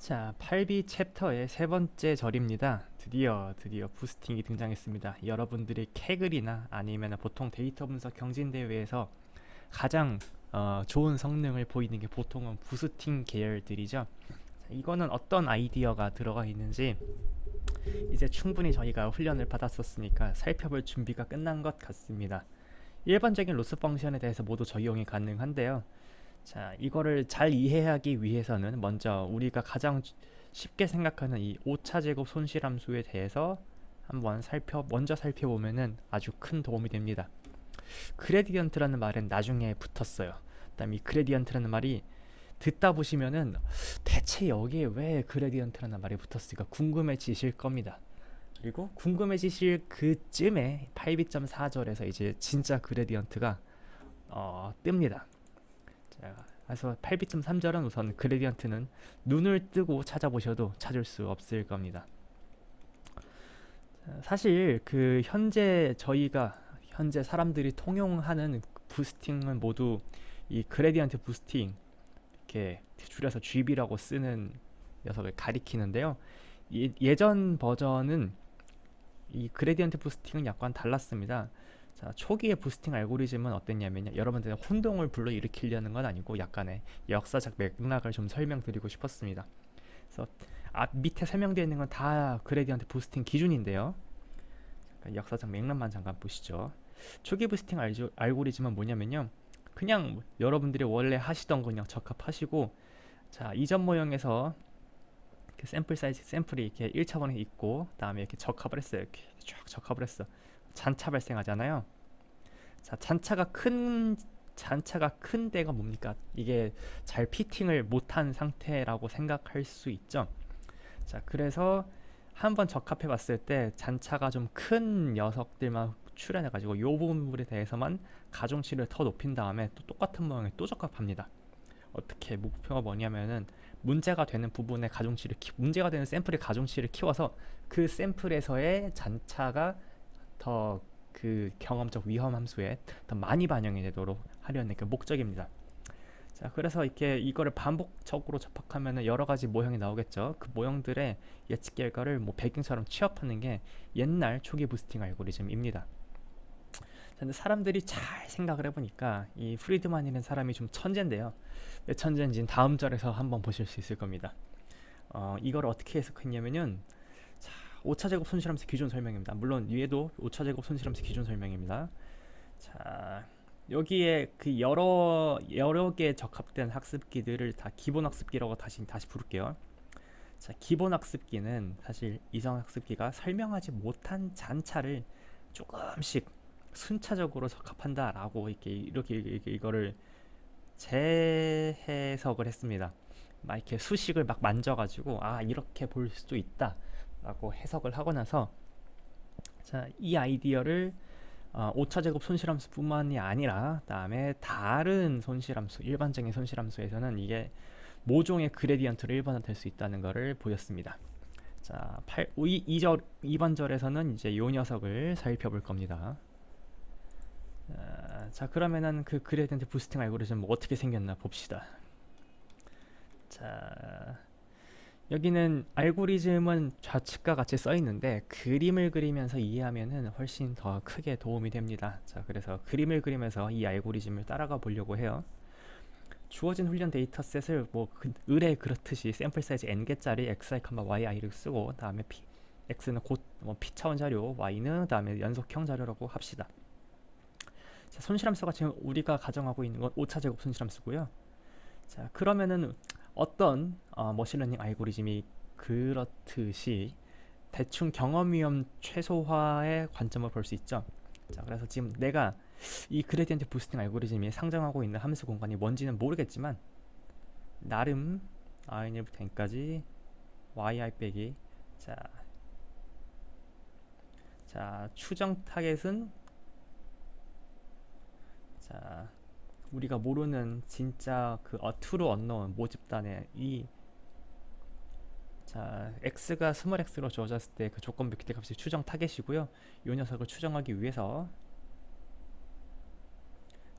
자, 8비 챕터의 세 번째 절입니다. 드디어 부스팅이 등장했습니다. 여러분들이 캐글이나 아니면 보통 데이터 분석 경진 대회에서 가장 좋은 성능을 보이는 게 보통은 부스팅 계열들이죠. 자, 이거는 어떤 아이디어가 들어가 있는지 이제 충분히 저희가 훈련을 받았었으니까 살펴볼 준비가 끝난 것 같습니다. 일반적인 로스 펑션에 대해서 모두 적용이 가능한데요. 자, 이거를 잘 이해하기 위해서는 먼저 우리가 가장 쉽게 생각하는 이 오차 제곱 손실함수에 대해서 한번 먼저 살펴보면은 아주 큰 도움이 됩니다. 그레디언트라는 말은 나중에 붙었어요. 그다음에 이 그레디언트라는 말이 듣다 보시면은 대체 여기에 왜 그레디언트라는 말이 붙었을까 궁금해지실 겁니다. 그리고 궁금해지실 그쯤에 8b.4절에서 이제 진짜 그레디언트가 뜹니다. 자, 그래서 8b.3절은 우선 그레디언트는 눈을 뜨고 찾아보셔도 찾을 수 없을 겁니다. 사실 그 현재 사람들이 통용하는 부스팅은 모두 이 그레디언트 부스팅, 이렇게 줄여서 GB라고 쓰는 녀석을 가리키는데요. 예전 버전은 이 그레디언트 부스팅은 약간 달랐습니다. 자, 초기의 부스팅 알고리즘은 어땠냐면요. 여러분들의 혼동을 불러일으키려는 건 아니고 약간의 역사적 맥락을 좀 설명드리고 싶었습니다. 그래서 밑에 설명되어 있는 건 다 그레디언트 부스팅 기준인데요. 역사적 맥락만 잠깐 보시죠. 초기 부스팅 알고리즘은 뭐냐면요. 그냥 여러분들이 원래 하시던 거 그냥 적합하시고, 자, 이전 모형에서 그 샘플이 이렇게 1차원에 있고, 다음에 이렇게 적합을 했어요. 이렇게 쫙 적합을 했어. 잔차 발생하잖아요. 자, 잔차가 큰 데가 뭡니까? 이게 잘 피팅을 못한 상태라고 생각할 수 있죠. 자, 그래서 한번 적합해 봤을 때 잔차가 좀 큰 녀석들만 출현해 가지고 요 부분에 대해서만 가중치를 더 높인 다음에 또 똑같은 모양에 또 적합합니다. 어떻게 목표가 뭐냐면은 문제가 되는 샘플의 가중치를 키워서 그 샘플에서의 잔차가 더 그 경험적 위험 함수에 더 많이 반영이 되도록 하려는 그 목적입니다. 자, 그래서 이렇게 이거를 반복적으로 접학하면 여러 가지 모형이 나오겠죠. 그 모형들의 예측 결과를 뭐 배경처럼 취합하는 게 옛날 초기 부스팅 알고리즘입니다. 자, 근데 사람들이 잘 생각을 해보니까 이 프리드만이라는 사람이 좀 천재인데요. 왜 천재인지는 다음 절에서 한번 보실 수 있을 겁니다. 이걸 어떻게 해석했냐면은, 자, 오차제곱 손실함수 기준 설명입니다. 물론 위에도 오차제곱 손실함수 기준 설명입니다. 자, 여기에 그 여러 개 적합된 학습기들을 다 기본 학습기라고 다시 부를게요. 자, 기본 학습기는 사실 이성 학습기가 설명하지 못한 잔차를 조금씩 순차적으로 적합한다라고 이렇게 이거를 재해석을 했습니다. 막 이렇게 수식을 막 만져가지고 이렇게 볼 수도 있다라고 해석을 하고 나서, 자, 이 아이디어를 오차제곱 손실함수뿐만이 아니라 다음에 다른 손실함수, 일반적인 손실함수에서는 이게 모종의 그레디언트로 일반화될 수 있다는 것을 보였습니다. 자, 2번 절에서는 이제 요 녀석을 살펴볼 겁니다. 자, 그러면은 그 그레디언트 부스팅 알고리즘 어떻게 생겼나 봅시다. 자, 여기는 알고리즘은 좌측과 같이 써 있는데 그림을 그리면서 이해하면은 훨씬 더 크게 도움이 됩니다. 자, 그래서 그림을 그리면서 이 알고리즘을 따라가 보려고 해요. 주어진 훈련 데이터셋을 뭐 을에 그렇듯이 샘플 사이즈 n개짜리 xi, yi를 쓰고, 다음에 x는 곧 p차원 자료, y는 다음에 연속형 자료라고 합시다. 자, 손실함수가 지금 우리가 가정하고 있는 건 오차제곱 손실함수고요. 자, 그러면은 어떤 머신러닝 알고리즘이 그렇듯이 대충 경험 위험 최소화의 관점을 볼 수 있죠. 자, 그래서 지금 내가 이 그레디언트 부스팅 알고리즘이 상정하고 있는 함수 공간이 뭔지는 모르겠지만 나름 i부터 n까지 yi 빼기, 자 추정 타겟은, 자, 우리가 모르는 진짜 그 true unknown 모집단의 자, x가 스몰 x로 주어졌을 때 그 조건부 기대값이 추정 타겟이고요. 이 녀석을 추정하기 위해서,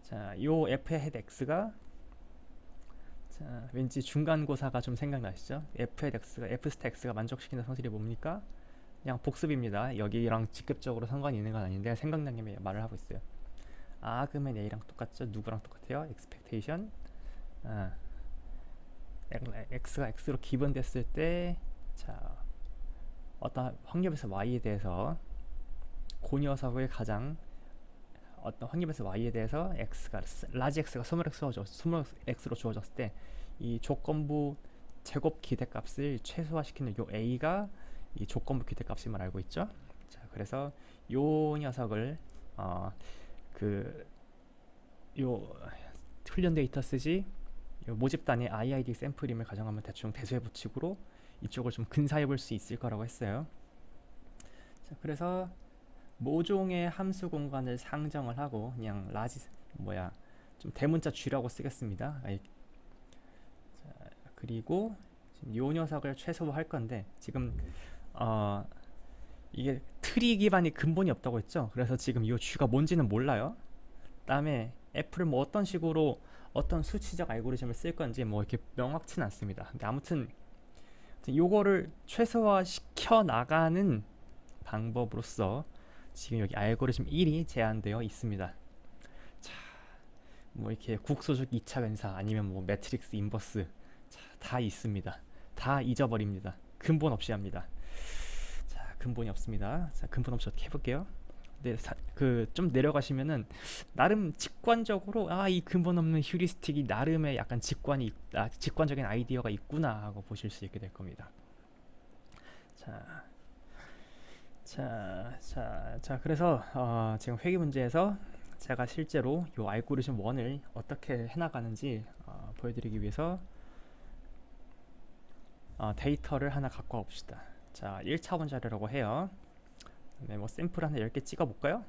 자, 요 f의 head x가, 자, 왠지 중간고사가 좀 생각나시죠? f 스타 x가 만족시키는 성질이 뭡니까? 그냥 복습입니다. 여기랑 직접적으로 상관이 있는 건 아닌데 생각난 김에 말을 하고 있어요. 그러면 A랑 똑같죠? 누구랑 똑같아요? expectation. 아, X가 X로 기본됐을 때, 자, 어떤 확률에서 Y에 대해서 그 녀석을 가장 어떤 확률에서 Y에 대해서 X가 라지 X가 스몰 X로 주어졌을 때 이 조건부 제곱 기대값을 최소화시키는 요 A가 이 조건부 기대값임을 알고 있죠. 자, 그래서 요 녀석을 그 요 훈련 데이터 쓰지 요 모집단의 IID 샘플임을 가정하면 대충 대수의 법칙으로 이쪽을 좀 근사해 볼 수 있을 거라고 했어요. 자, 그래서 모종의 함수 공간을 상정을 하고 그냥 좀 대문자 G라고 쓰겠습니다. 자, 그리고 요 녀석을 최소화할 건데 지금 이게 트리 기반이 근본이 없다고 했죠. 그래서 지금 이 G가 뭔지는 몰라요. 그다음에 F를 뭐 어떤 식으로 어떤 수치적 알고리즘을 쓸 건지 뭐 이렇게 명확치는 않습니다. 근데 아무튼 요거를 최소화시켜 나가는 방법으로서 지금 여기 알고리즘 1이 제한되어 있습니다. 자, 뭐 이렇게 국소적 2차 변사 아니면 뭐 매트릭스 인버스 다 있습니다. 다 잊어버립니다. 근본 없이 합니다. 자, 근본이 없습니다. 자, 근본 없이 어떻게 해볼게요. 좀 내려가시면은 나름 직관적으로 이 근본 없는 휴리스틱이 나름의 약간 직관적인 아이디어가 있구나 하고 보실 수 있게 될 겁니다. 자, 그래서 지금 회계 문제에서 제가 실제로 이 알고리즘 1을 어떻게 해나가는지 보여드리기 위해서 데이터를 하나 갖고 와봅시다. 자, 1차원 자료라고 해요. 뭐 샘플 하나 10개 찍어 볼까요?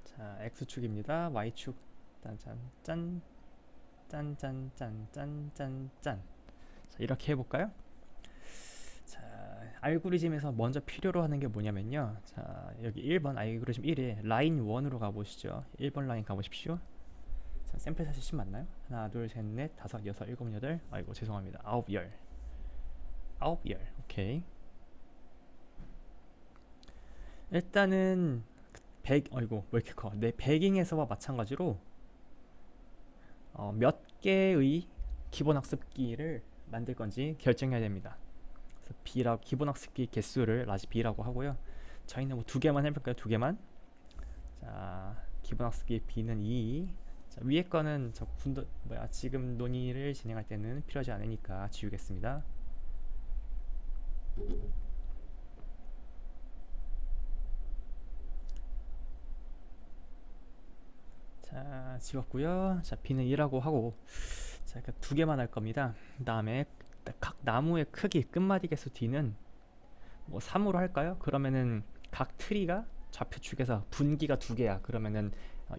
자, X축입니다. Y축 짠짠짠 짠짠짠짠짠짠. 자, 이렇게 해볼까요? 자, 알고리즘에서 먼저 필요로 하는 게 뭐냐면요. 자, 여기 1번 알고리즘 1에 라인 1으로 가보시죠. 1번 라인 가보십시오. 자, 샘플 사실 10 맞나요? 하나, 둘, 셋, 넷, 다섯, 여섯, 일곱, 여덟. 아이고 죄송합니다. 아홉, 열. 오케이. 일단은 어이고 왜 이렇게 커? 내 배깅에서와 마찬가지로 몇 개의 기본 학습기를 만들 건지 결정해야 됩니다. 그래서 기본 학습기 개수를 라지 B라고 하고요. 저희는 뭐 2개만 해볼까요? 2개만. 자, 기본 학습기 B는 2. 자, 위에 거는 지금 논의를 진행할 때는 필요하지 않으니까 지우겠습니다. 자, 지웠고요. 자, B는 2라고 하고, 자, 2개만 할 겁니다. 그 다음에 각 나무의 크기 끝마디 개수 D는 뭐 3으로 할까요? 그러면은 각 트리가 좌표축에서 분기가 2개야. 그러면은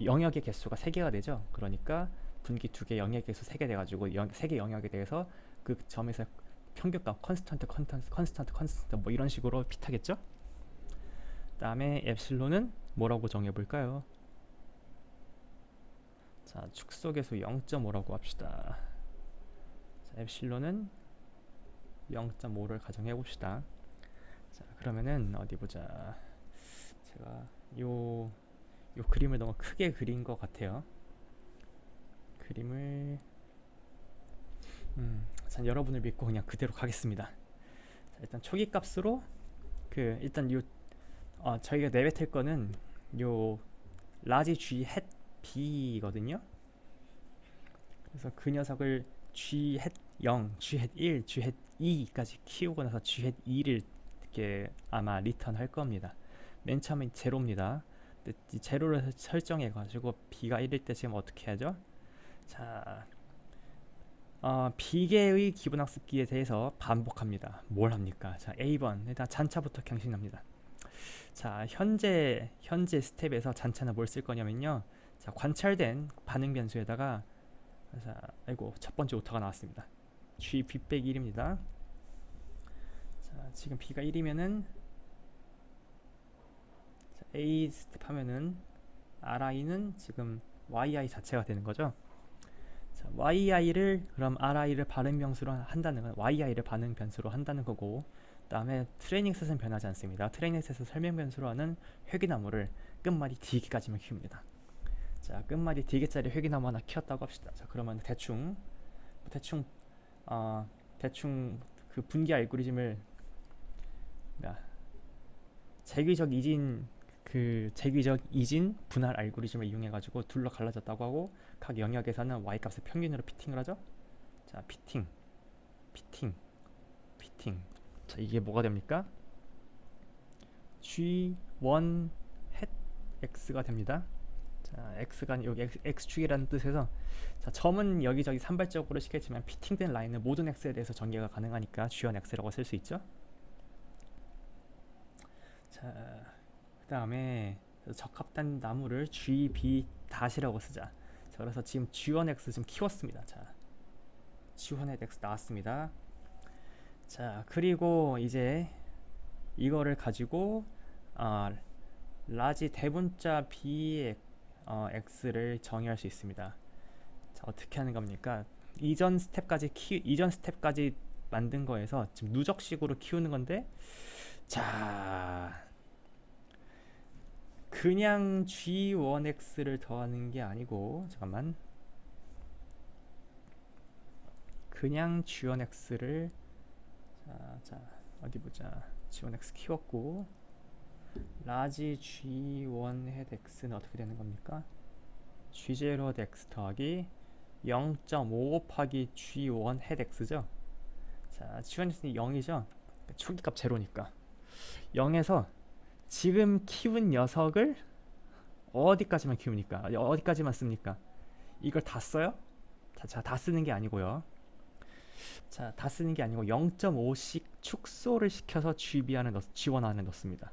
영역의 개수가 3개가 되죠. 그러니까 분기 2개, 영역의 개수 3개 돼가지고 3개 영역에 대해서 그 점에서 평균값 컨스턴트 뭐 이런 식으로 핏하겠죠. 그 다음에 엡실론은 뭐라고 정해볼까요? 자, 축소계수 0.5라고 합시다. 자, 엡실론은 0.5를 가정해봅시다. 자, 그러면은 어디 보자. 제가 요 그림을 너무 크게 그린 것 같아요. 그림을 자, 여러분을 믿고 그냥 그대로 가겠습니다. 자, 일단 초기 값으로 일단 저희가 내뱉을 거는 요 라지 G hat B거든요. 그래서 그 녀석을 G hat 0, G hat 1, G hat 2까지 키우고 나서 G hat 2를 이렇게 아마 리턴 할 겁니다. 맨 처음엔 제로입니다. 근데 제로를 설정해 가지고 B가 1일 때 지금 어떻게 하죠? 자, 비계의 기본학습기에 대해서 반복합니다. 뭘 합니까? 자, A번 일단 잔차부터 경신합니다. 자, 현재 스텝에서 잔차는 뭘 쓸 거냐면요. 자, 관찰된 반응 변수에다가 아이고 첫 번째 오타가 나왔습니다. G B 빼기 1입니다. 자, 지금 B가 1이면은 A 스텝 하면은 RI는 지금 YI 자체가 되는 거죠. 자, yi를 그럼 ri를 반응 변수로 한다는 건 yi를 반응 변수로 한다는 거고, 그다음에 트레이닝 셋은 변하지 않습니다. 트레이닝 셋은 설명 변수로 하는 회귀나무를 끝마디 D개까지만 키웁니다. 자, 끝마디 D개짜리 회귀나무 하나 키웠다고 합시다. 자, 그러면 대충 대충 그 분기 알고리즘을, 제기적 이진 분할 알고리즘을 이용해 가지고 둘러 갈라졌다고 하고, 각 영역에서는 y 값을 평균으로 피팅을 하죠. 자, 피팅. 자, 이게 뭐가 됩니까? G1 hat x가 됩니다. 자, x가 여기 x축이라는 뜻에서, 자, 점은 여기저기 산발적으로 시켰지만 피팅된 라인은 모든 x에 대해서 전개가 가능하니까 G1 x라고 쓸 수 있죠. 자, 그 다음에 적합한 나무를 GB 다시라고 쓰자. 자, 그래서 지금 G1X 좀 키웠습니다. 자, G1X 나왔습니다. 자, 그리고 이제 이거를 가지고 라지 대분자 B의 X를 정의할 수 있습니다. 자, 어떻게 하는 겁니까? 이전 스텝까지 만든 거에서 지금 누적식으로 키우는 건데, 자, 그냥 G1X를 더하는 게 아니고, 잠깐만, 그냥 G1X를, 자 어디 보자. G1X 키웠고, 라지 G1 head X는 어떻게 되는 겁니까? G0 head X 더하기 0.5 곱하기 G1 head X죠. 자, G1X는 0이죠. 초기값 제로니까 0에서 지금 키운 녀석을 어디까지만 키웁니까? 어디까지만 씁니까? 이걸 다 써요? 자, 다 쓰는 게 아니고요. 자, 다 쓰는 게 아니고 0.5씩 축소를 시켜서 G1 안에 넣습니다.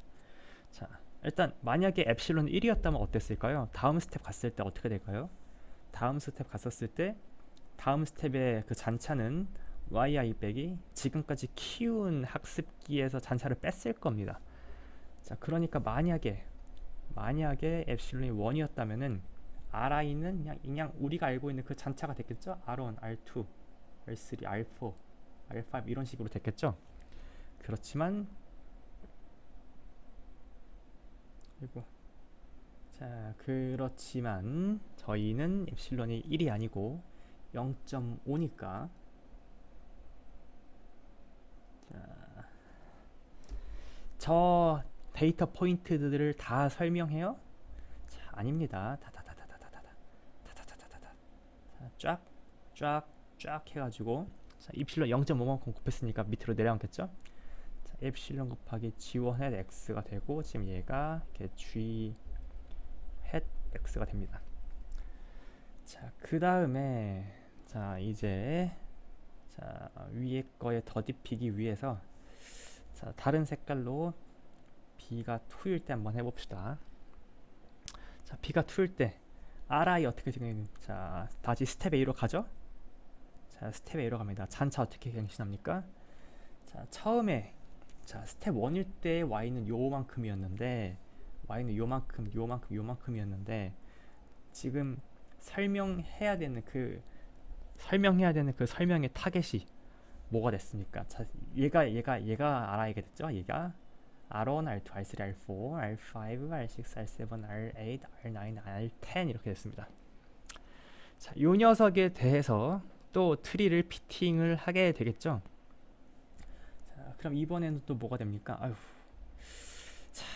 자, 일단 만약에 엡실론 1이었다면 어땠을까요? 다음 스텝 갔을 때 어떻게 될까요? 다음 스텝 갔었을 때 다음 스텝의 그 잔차는 yi 빼기 지금까지 키운 학습기에서 잔차를 뺐을 겁니다. 자, 그러니까 만약에 엡실론이 1이었다면은 ri는 그냥 우리가 알고 있는 그 잔차가 됐겠죠? R1, R2, R3, R4, R5 이런 식으로 됐겠죠? 그렇지만 저희는 엡실론이 1이 아니고 0.5니까, 저 데이터 포인트들을 다 설명해요? 자, 아닙니다. 쫙 해가지고, 자, 입실론 0.5만큼 곱했으니까 밑으로 내려앉겠죠? 자, 엡실론 곱하기 G1 hat X가 되고, 지금 얘가 이렇게 G hat X가 됩니다. 자, 그 다음에 이제 위에 거에 더딥히기 위해서, 자, 다른 색깔로 B가 2일 때 한번 해봅시다. 자, B가 2일 때 RI 어떻게 되는? 자, 다시 스텝 A로 가죠. 자, 스텝 A로 갑니다. 잔차 어떻게 갱신합니까? 자, 처음에 스텝 1일 때 Y는 요만큼이었는데, 요만큼이었는데, 지금 설명해야 되는 그 설명의 타겟이 뭐가 됐습니까? 자, 얘가 RI가 됐죠. 얘가 R1, R2, R3, R4, R5, R6, R7, R8, R9, R10 이렇게 됐습니다. 자, 요 녀석에 대해서 또 트리를 피팅을 하게 되겠죠. 자, 그럼 이번에는 또 뭐가 됩니까? 자,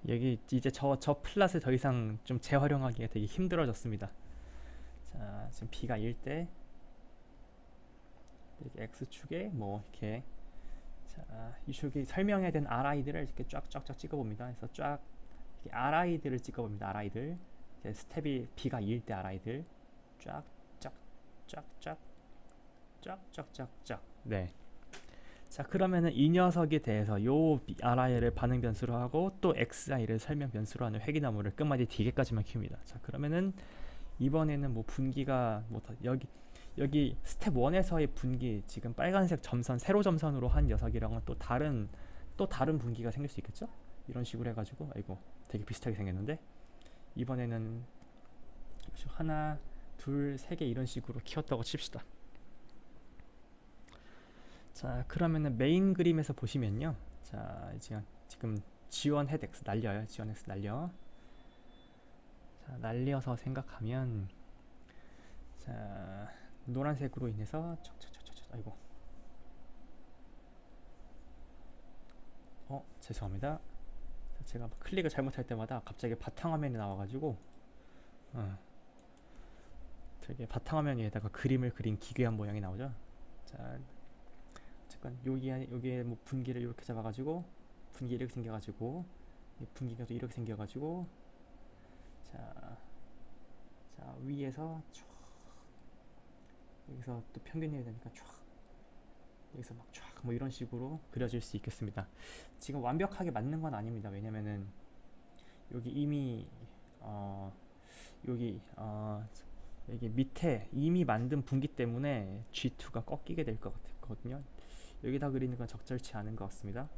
여기 이제 저 플랫을 더 이상 좀 재활용하기가 되게 힘들어졌습니다. 자, 지금 B가 1 때 X축에 뭐 이렇게, 자, 이쪽에 설명해야 되는 RI들을 이렇게 쫙쫙쫙 찍어봅니다. 그래서 쫙 이렇게 RI들을 찍어봅니다. RI들, 스텝이 B가 2일 때 RI들 쫙쫙쫙쫙쫙쫙쫙. 네. 자, 그러면은 이 녀석에 대해서 요 RI를 반응 변수로 하고 또 XI를 설명 변수로 하는 회귀나무를 끝마디 D개까지만 키웁니다. 자, 그러면은 이번에는 뭐 분기가 뭐 여기 스텝 1에서의 분기, 지금 빨간색 점선 세로 점선으로 한 녀석이랑은 또 다른 분기가 생길 수 있겠죠? 이런 식으로 해가지고, 아이고 되게 비슷하게 생겼는데, 이번에는 하나 둘, 세 개 이런 식으로 키웠다고 칩시다. 자, 그러면은 메인 그림에서 보시면요. 자, 이제 지금 지원 헤드 X 날려요. 지원 X 날려. 자, 날려서 생각하면, 자, 노란색으로 인해서 아이고. 죄송합니다. 제가 클릭을 잘못할 때마다 갑자기 바탕화면이 나와가지고 되게 바탕화면에다가 그림을 그린 기괴한 모양이 나오죠. 자, 어쨌건 여기에 뭐 분기를 이렇게 잡아가지고 분기 이렇게 생겨가지고 분기가 또 이렇게 생겨가지고 자 위에서 쫙 여기서 또 평균해야 되니까 쫙 여기서 막 쫙 뭐 이런 식으로 그려질 수 있겠습니다. 지금 완벽하게 맞는 건 아닙니다. 왜냐면은 여기 이미 여기 밑에 이미 만든 분기 때문에 G2가 꺾이게 될 것 같거든요. 여기다 그리는 건 적절치 않은 것 같습니다.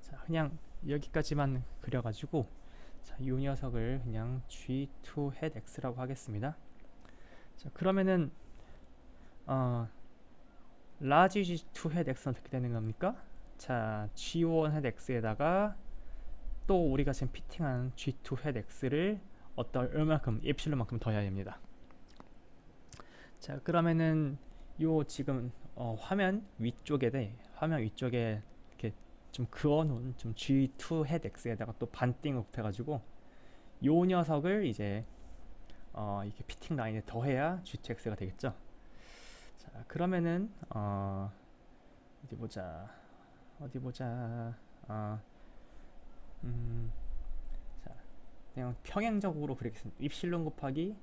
자, 그냥 여기까지만 그려가지고 자, 이 녀석을 그냥 G2 head X라고 하겠습니다. 자, 그러면은 large G2 head X는 어떻게 되는 겁니까? 자, G1 head X에다가 또 우리가 지금 피팅한 G2 head X를 얼마만큼 엡실론만큼 더해야 됩니다. 자, 그러면은 요 지금 화면 위쪽에 이렇게 좀 그어놓은 좀 G2 head X에다가 또 반띵을 곱해가지고 요 녀석을 이제 이렇게 피팅 라인에 더해야 G2 X가 되겠죠. 자, 그러면은 어디 보자. 자, 그냥 평행적으로 그리겠습니다. 입실론 곱하기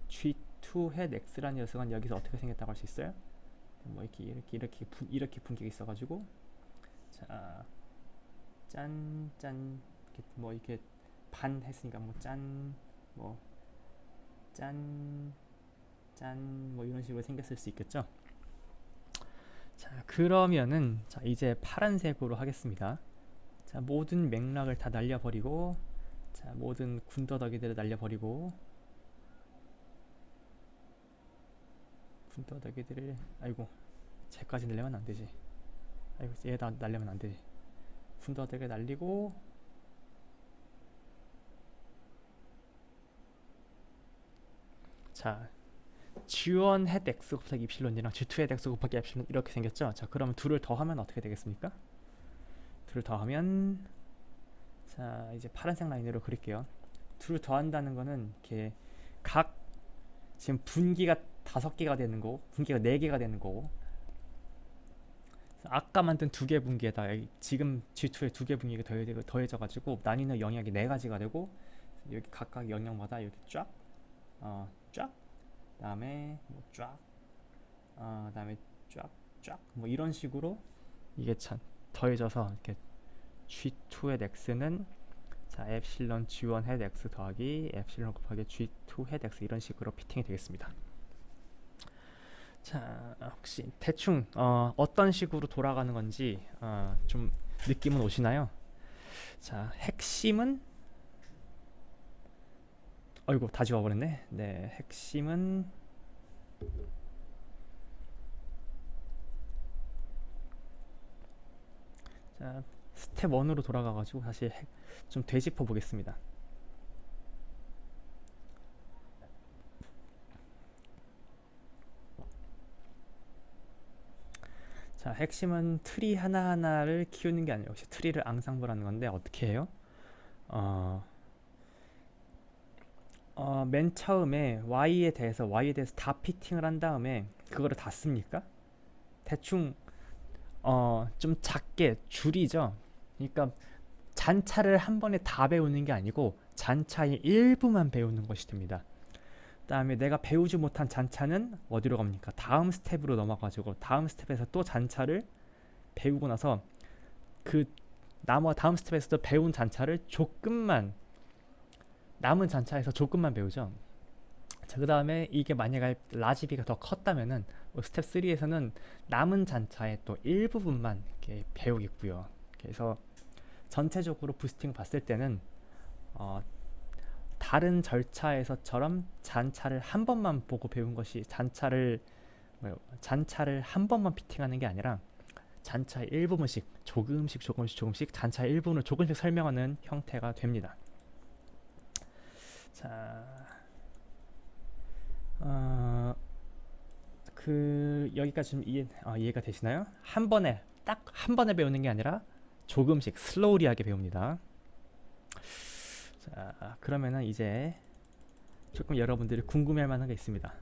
G2 head X라는 녀석은 여기서 어떻게 생겼다고 할 수 있어요? 뭐 이렇게 분기가 있어가지고 자, 짠 뭐 이렇게 반 했으니까 뭐 짠 뭐 이런 식으로 생겼을 수 있겠죠. 자, 그러면은 자, 이제 파란색으로 하겠습니다. 자, 모든 맥락을 다 날려버리고 자, 모든 군더더기들을 날려버리고 군더더기들을 아이고 쟤까지 날리면 안되지. 아이고 얘다 날리면 안되지. 군더더기 날리고 자, G1 head X 곱하기 입실론이랑 G2 head X 곱하기 입실론 이렇게 생겼죠. 자, 그러면 둘을 더하면 어떻게 되겠습니까? 둘을 더하면 자, 이제 파란색 라인으로 그릴게요. 둘을 더한다는 거는 이렇게 각 지금 분기가 5개가 되는 거고 분기가 4개가 되는 거고 아까 만든 2개 분기에다 지금 G2에 2개 분기가 더해져 가지고 나뉘는 영역이 4가지가 되고 여기 각각 영역마다 이렇게 쫙 다음에 뭐 쫙 다음에 쫙 뭐 이런 식으로 이게 참 더해져서 이렇게 G2 head X는 자, 엡실론 G1 head X 더하기 엡실론 곱하기 G2 head X 이런 식으로 피팅이 되겠습니다. 자, 혹시 대충 어떤 식으로 돌아가는 건지 좀 느낌은 오시나요? 자, 핵심은 어이구 다 지워버렸네. 네, 핵심은 자, 스텝 1으로 돌아가가지고 다시 좀 되짚어 보겠습니다. 자, 핵심은 트리 하나하나를 키우는 게 아니라 역시 트리를 앙상블하는 건데 어떻게 해요? 맨 처음에 Y에 대해서 다 피팅을 한 다음에 그거를 다 씁니까? 대충 좀 작게 줄이죠. 그러니까 잔차를 한 번에 다 배우는 게 아니고 잔차의 일부만 배우는 것이 됩니다. 그다음에 내가 배우지 못한 잔차는 어디로 갑니까? 다음 스텝으로 넘어가지고 다음 스텝에서 또 잔차를 배우고 나서 그 다음 스텝에서도 배운 잔차를 조금만 남은 잔차에서 조금만 배우죠. 자, 그 다음에 이게 만약에 라지비가 더 컸다면은 스텝 3에서는 남은 잔차의 또 일부분만 이렇게 배우겠고요. 그래서 전체적으로 부스팅 봤을 때는 다른 절차에서처럼 잔차를 한 번만 보고 배운 것이 잔차를 한 번만 피팅하는 게 아니라 잔차 일부분씩 조금씩 잔차 일부분을 조금씩 설명하는 형태가 됩니다. 자, 여기까지 좀 이해가 되시나요? 딱 한 번에 배우는 게 아니라 조금씩 슬로우리하게 배웁니다. 자, 그러면은 이제 조금 여러분들이 궁금해할 만한 게 있습니다.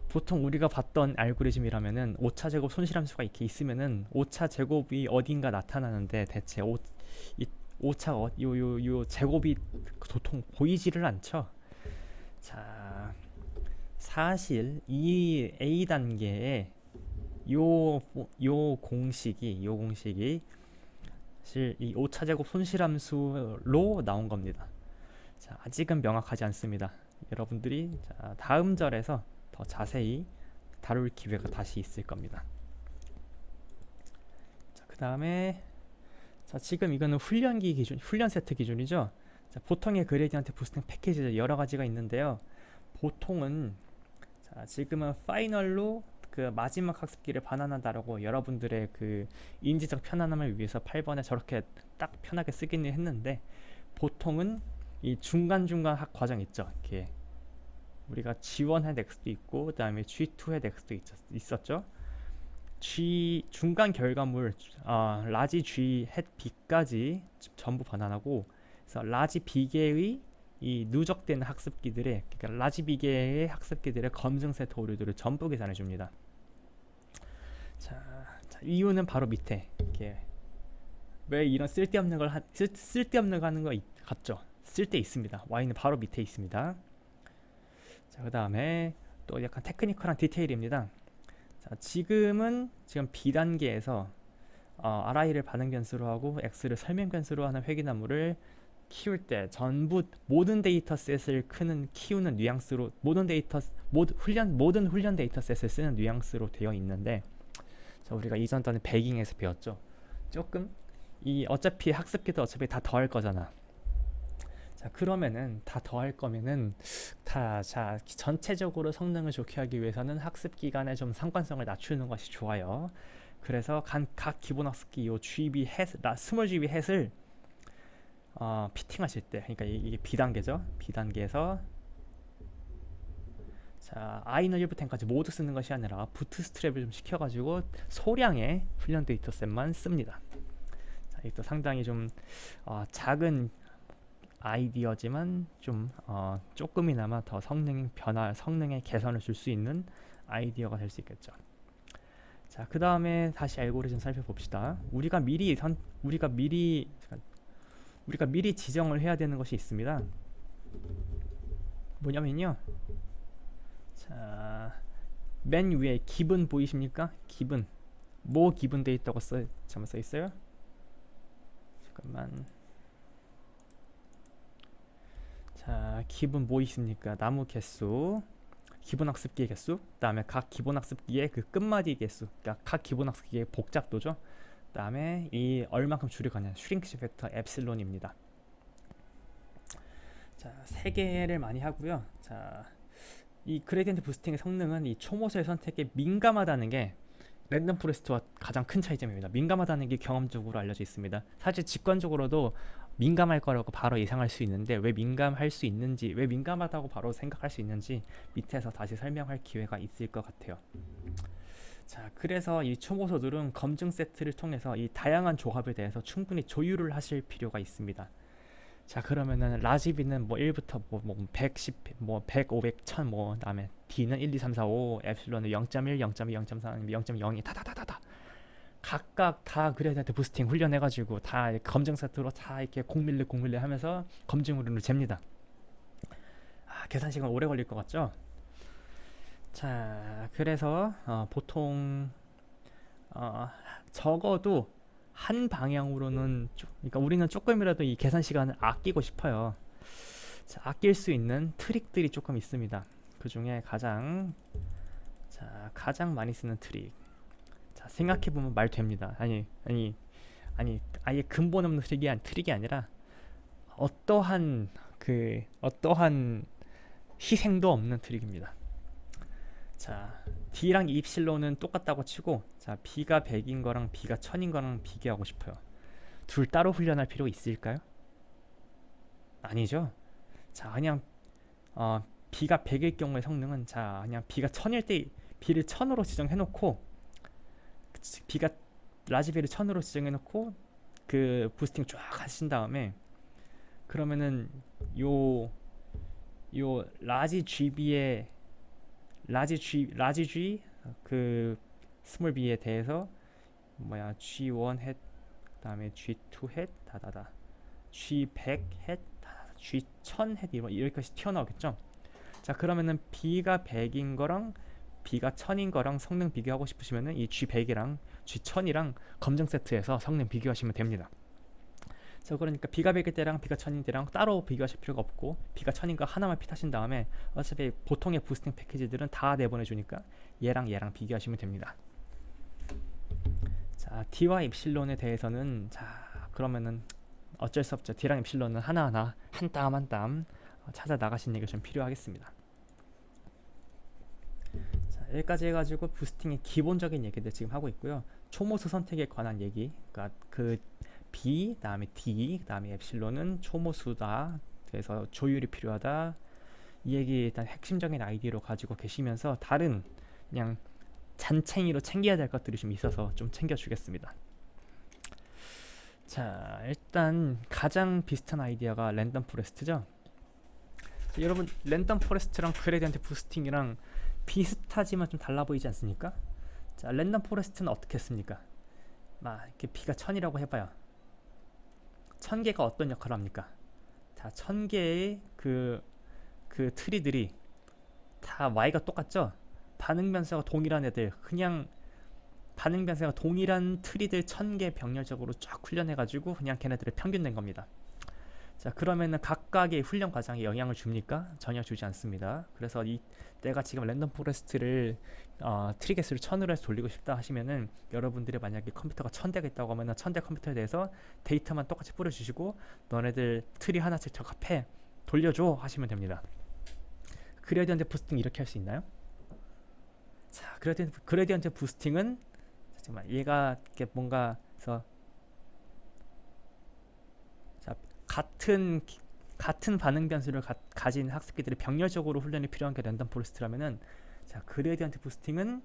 보통 우리가 봤던 알고리즘이라면은 오차 제곱 손실함수가 이렇게 있으면은 오차 제곱이 어딘가 나타나는데 대체 이 오차 요 제곱이 도통 보이지를 않죠. 자, 사실 이 A 단계에 요 공식이 사실 이 오차 제곱 손실함수로 나온 겁니다. 자, 아직은 명확하지 않습니다. 여러분들이 다음 절에서 더 자세히 다룰 기회가 다시 있을 겁니다. 자, 그 다음에 지금 이거는 훈련 세트 기준이죠. 자, 보통의 그레디언트 부스팅 패키지 여러 가지가 있는데요. 보통은 지금은 파이널로 그 마지막 학습기를 반환한다라고 여러분들의 그 인지적 편안함을 위해서 8번에 저렇게 딱 편하게 쓰기는 했는데, 보통은 이 중간중간 학 과정 있죠. 이렇게 우리가 G1 head X도 있고 그 다음에 G2 head X도 있었죠. 중간 결과물 라지 G head B까지 전부 반환하고, 그래서 라지 B계의 이 누적된 학습기들의, 그러니까 라지 B계의 학습기들의 검증 세트 오류들을 전부 계산해 줍니다. 자, 이유는 바로 밑에 이렇게 왜 이런 쓸데없는 거 하는 거 같죠? 쓸데 있습니다. Y는 바로 밑에 있습니다. 자, 그 다음에 또 약간 테크니컬한 디테일입니다. 자, 지금 B단계에서 RI를 반응 변수로 하고 X를 설명 변수로 하는 회귀나무를 키울 때 전부 모든 데이터셋을 키우는 뉘앙스로 모든 훈련 데이터셋을 쓰는 뉘앙스로 되어 있는데, 자, 우리가 이전 단에 베깅에서 배웠죠. 조금 어차피 학습기도 어차피 다 더할 거잖아. 자, 그러면은 다 더할 거면은 전체적으로 성능을 좋게 하기 위해서는 학습 기간에 좀 상관성을 낮추는 것이 좋아요. 그래서 각 기본 학습기 요 GB 스몰 GB 햇을 피팅하실 때, 그러니까 이게 B단계죠. B단계에서 자, 아이너 1부터 n까지 모두 쓰는 것이 아니라 부트스트랩을 좀 시켜가지고 소량의 훈련 데이터셋만 씁니다. 자, 이것도 상당히 좀 작은 아이디어지만 좀 조금이나마 더 성능의 개선을 줄 수 있는 아이디어가 될 수 있겠죠. 자, 그 다음에 다시 알고리즘 살펴봅시다. 우리가 미리 지정을 해야 되는 것이 있습니다. 뭐냐면요. 자, 맨 위에 기분 보이십니까? 기분. 기분 데이터가 써 있어요? 잠깐만. 자, 기분 뭐 있습니까? 나무 개수, 기본 학습기의 개수, 그 다음에 각 기본 학습기의 그 끝마디 개수, 그러니까 각 기본 학습기의 복잡도죠. 그 다음에 이 얼만큼 줄여가냐, 슈링크시 팩터 엡실론입니다. 자, 세 개를 많이 하고요. 자, 이 그레디언트 부스팅의 성능은 이 초모서의 선택에 민감하다는 게 랜덤 포레스트와 가장 큰 차이점입니다. 민감하다는 게 경험적으로 알려져 있습니다. 사실 직관적으로도 민감할 거라고 바로 예상할 수 있는데, 왜 민감하다고 바로 생각할 수 있는지 밑에서 다시 설명할 기회가 있을 것 같아요. 자, 그래서 이 초모서들은 검증 세트를 통해서 이 다양한 조합에 대해서 충분히 조율을 하실 필요가 있습니다. 자, 그러면은 라지비는 1부터 110, 100, 500, 1000 그다음에 D는 1, 2, 3, 4, 5, 엡실론은 0.1, 0.2, 0.3, 0.02 다다다다다 각각 다 그레디언트 부스팅 훈련해가지고 다 검증 세트로 다 이렇게 공밀레 하면서 검증으로 잽니다. 계산 시간 오래 걸릴 것 같죠? 자, 그래서 보통 적어도 한 방향으로는 그러니까 우리는 조금이라도 이 계산 시간을 아끼고 싶어요. 자, 아낄 수 있는 트릭들이 조금 있습니다. 그 중에 가장 많이 쓰는 트릭. 자, 생각해보면 말 됩니다. 아예 근본 없는 트릭이 아니라 어떠한 그 어떠한 희생도 없는 트릭입니다. 자, D랑 입실론은 똑같다고 치고, 자, B가 100인 거랑 B가 1000인 거랑 비교하고 싶어요. 둘 따로 훈련할 필요 있을까요? 아니죠. 자, 그냥 B가 100일 경우의 성능은, 자, 그냥 B가 1000일 때 B를 1000으로 지정해 놓고, B가 라즈베리를 1000으로 지정해 놓고 그 부스팅 쫙 하신 다음에, 그러면은 요 라지 GB의 라지 G 그 스몰 B에 대해서 뭐야 G1 헷, 그다음에 G2 헷 다다다, G100 헷 다다다, G1000 헷 이렇게까지 튀어나오겠죠. 자, 그러면은 B가 100인 거랑 B가 1000인 거랑 성능 비교하고 싶으시면은 이 G100이랑 G1000이랑 검정 세트에서 성능 비교하시면 됩니다. 자, 그러니까 B가 100일 때랑 B가 1000일 때랑 따로 비교하실 필요가 없고, B가 1000인 거 하나만 핏하신 다음에 어차피 보통의 부스팅 패키지들은 다 내보내주니까 얘랑 비교하시면 됩니다. 자, D와 입실론에 대해서는, 자, 그러면은 어쩔 수 없죠. D랑 입실론은 하나하나 한 땀 한 땀 찾아 나가시는 얘기가 좀 필요하겠습니다. 자, 여기까지 해가지고 부스팅의 기본적인 얘기들 지금 하고 있고요. 초모수 선택에 관한 얘기, 그러니까 그 B, 그다음에 D, 그다음에 엡실론은 초모수다. 그래서 조율이 필요하다. 이 얘기 일단 핵심적인 아이디어로 가지고 계시면서 다른 그냥 잔챙이로 챙겨야 될 것들이 좀 있어서 좀 챙겨주겠습니다. 자, 일단 가장 비슷한 아이디어가 랜덤 포레스트죠. 여러분, 랜덤 포레스트랑 그레디언트 부스팅이랑 비슷하지만 좀 달라 보이지 않습니까? 자, 랜덤 포레스트는 어떻게 했습니까? 막 이렇게 B가 1000이라고 해봐요. 1000개가 어떤 역할을 합니까? 자, 1000개의 그 트리들이 다 Y가 똑같죠? 반응 변수가 동일한 애들, 그냥 반응 변수가 동일한 트리들 1000개 병렬적으로 쫙 훈련해가지고 그냥 걔네들을 평균 낸 겁니다. 자, 그러면은 각각의 훈련 과정에 영향을 줍니까? 전혀 주지 않습니다. 그래서 내가 지금 랜덤 포레스트를 트리 개수를 1000으로 해서 돌리고 싶다 하시면은, 여러분들이 만약에 컴퓨터가 1000대가 있다고 하면은 1000대 컴퓨터에 대해서 데이터만 똑같이 뿌려주시고 너네들 트리 하나씩 적합해 돌려줘 하시면 됩니다. 그레디언트 부스팅 이렇게 할 수 있나요? 자, 그레디언트 부스팅은, 잠깐만, 얘가 이렇게 뭔가 해서, 자, 같은 반응 변수를 가진 학습기들이 병렬적으로 훈련이 필요한 게 랜덤 포레스트라면은, 자, 그레디언트 부스팅은,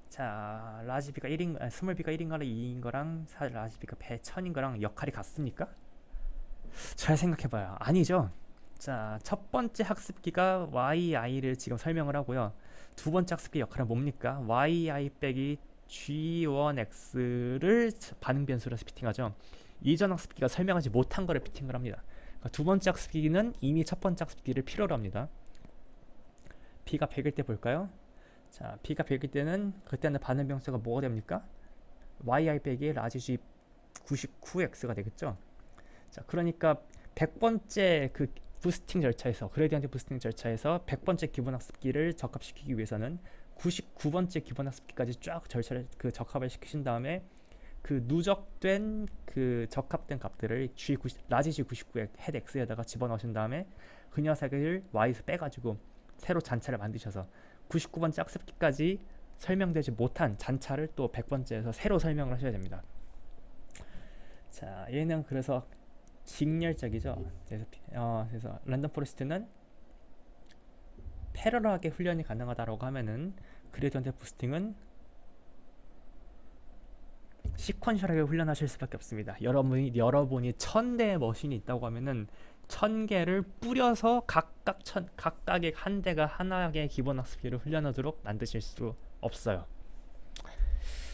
자, 라지 B가 1인, 스몰 B가 1인 거랑 2인 거랑 라지 B가 1000인 거랑 역할이 같습니까? 잘 생각해봐요. 아니죠. 자, 첫 번째 학습기가 yi를 지금 설명을 하고요. 두 번째 학습기 역할은 뭡니까? yi 빼기 g1x를 반응 변수로 피팅하죠. 이전 학습기가 설명하지 못한 거를 피팅을 합니다. 그러니까 두 번째 학습기는 이미 첫 번째 학습기를 필요로 합니다. B가 100일 때 볼까요? 자, B가 100일 때는 그때는 반응 변수가 뭐가 됩니까? yi 빼기 라지 g 99x가 되겠죠. 자, 그러니까 100번째 그 부스팅 절차에서, 그레디언트 부스팅 절차에서 100번째 기본 학습기를 적합시키기 위해서는 99번째 기본 학습기까지 쫙 절차를 적합을 시키신 다음에 그 누적된 그 적합된 값들을 라지 G99의 head x에다가 집어넣으신 다음에 그 녀석을 y에서 빼가지고 새로 잔차를 만드셔서 99번째 학습기까지 설명되지 못한 잔차를 또 100번째에서 새로 설명을 하셔야 됩니다. 자, 얘는 그래서 직렬적이죠. 그래서 랜덤 포레스트는 패러럴하게 훈련이 가능하다고 하면은, 그레디언트 부스팅은 시퀀셜하게 훈련하실 수밖에 없습니다. 여러분이 1000대의 머신이 있다고 하면은 1000개를 뿌려서 각각의 한 대가 하나의 기본 학습기를 훈련하도록 만드실 수 없어요.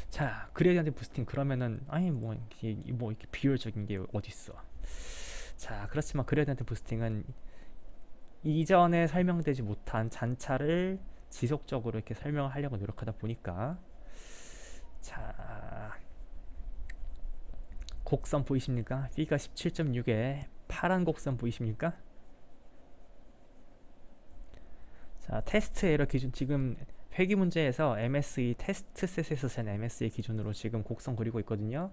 자, 그레디언트 부스팅 그러면은, 아니 뭐 이렇게 비효율적인 게 어딨어. 자, 그렇지만 그레디언트 부스팅은 이전에 설명되지 못한 잔차를 지속적으로 이렇게 설명을 하려고 노력하다 보니까, 자, 곡선 보이십니까? B가 17.6에 파란 곡선 보이십니까? 자, 테스트 에러 기준, 지금 회기 문제에서 MSE 테스트 셋에서 잰 MSE 기준으로 지금 곡선 그리고 있거든요.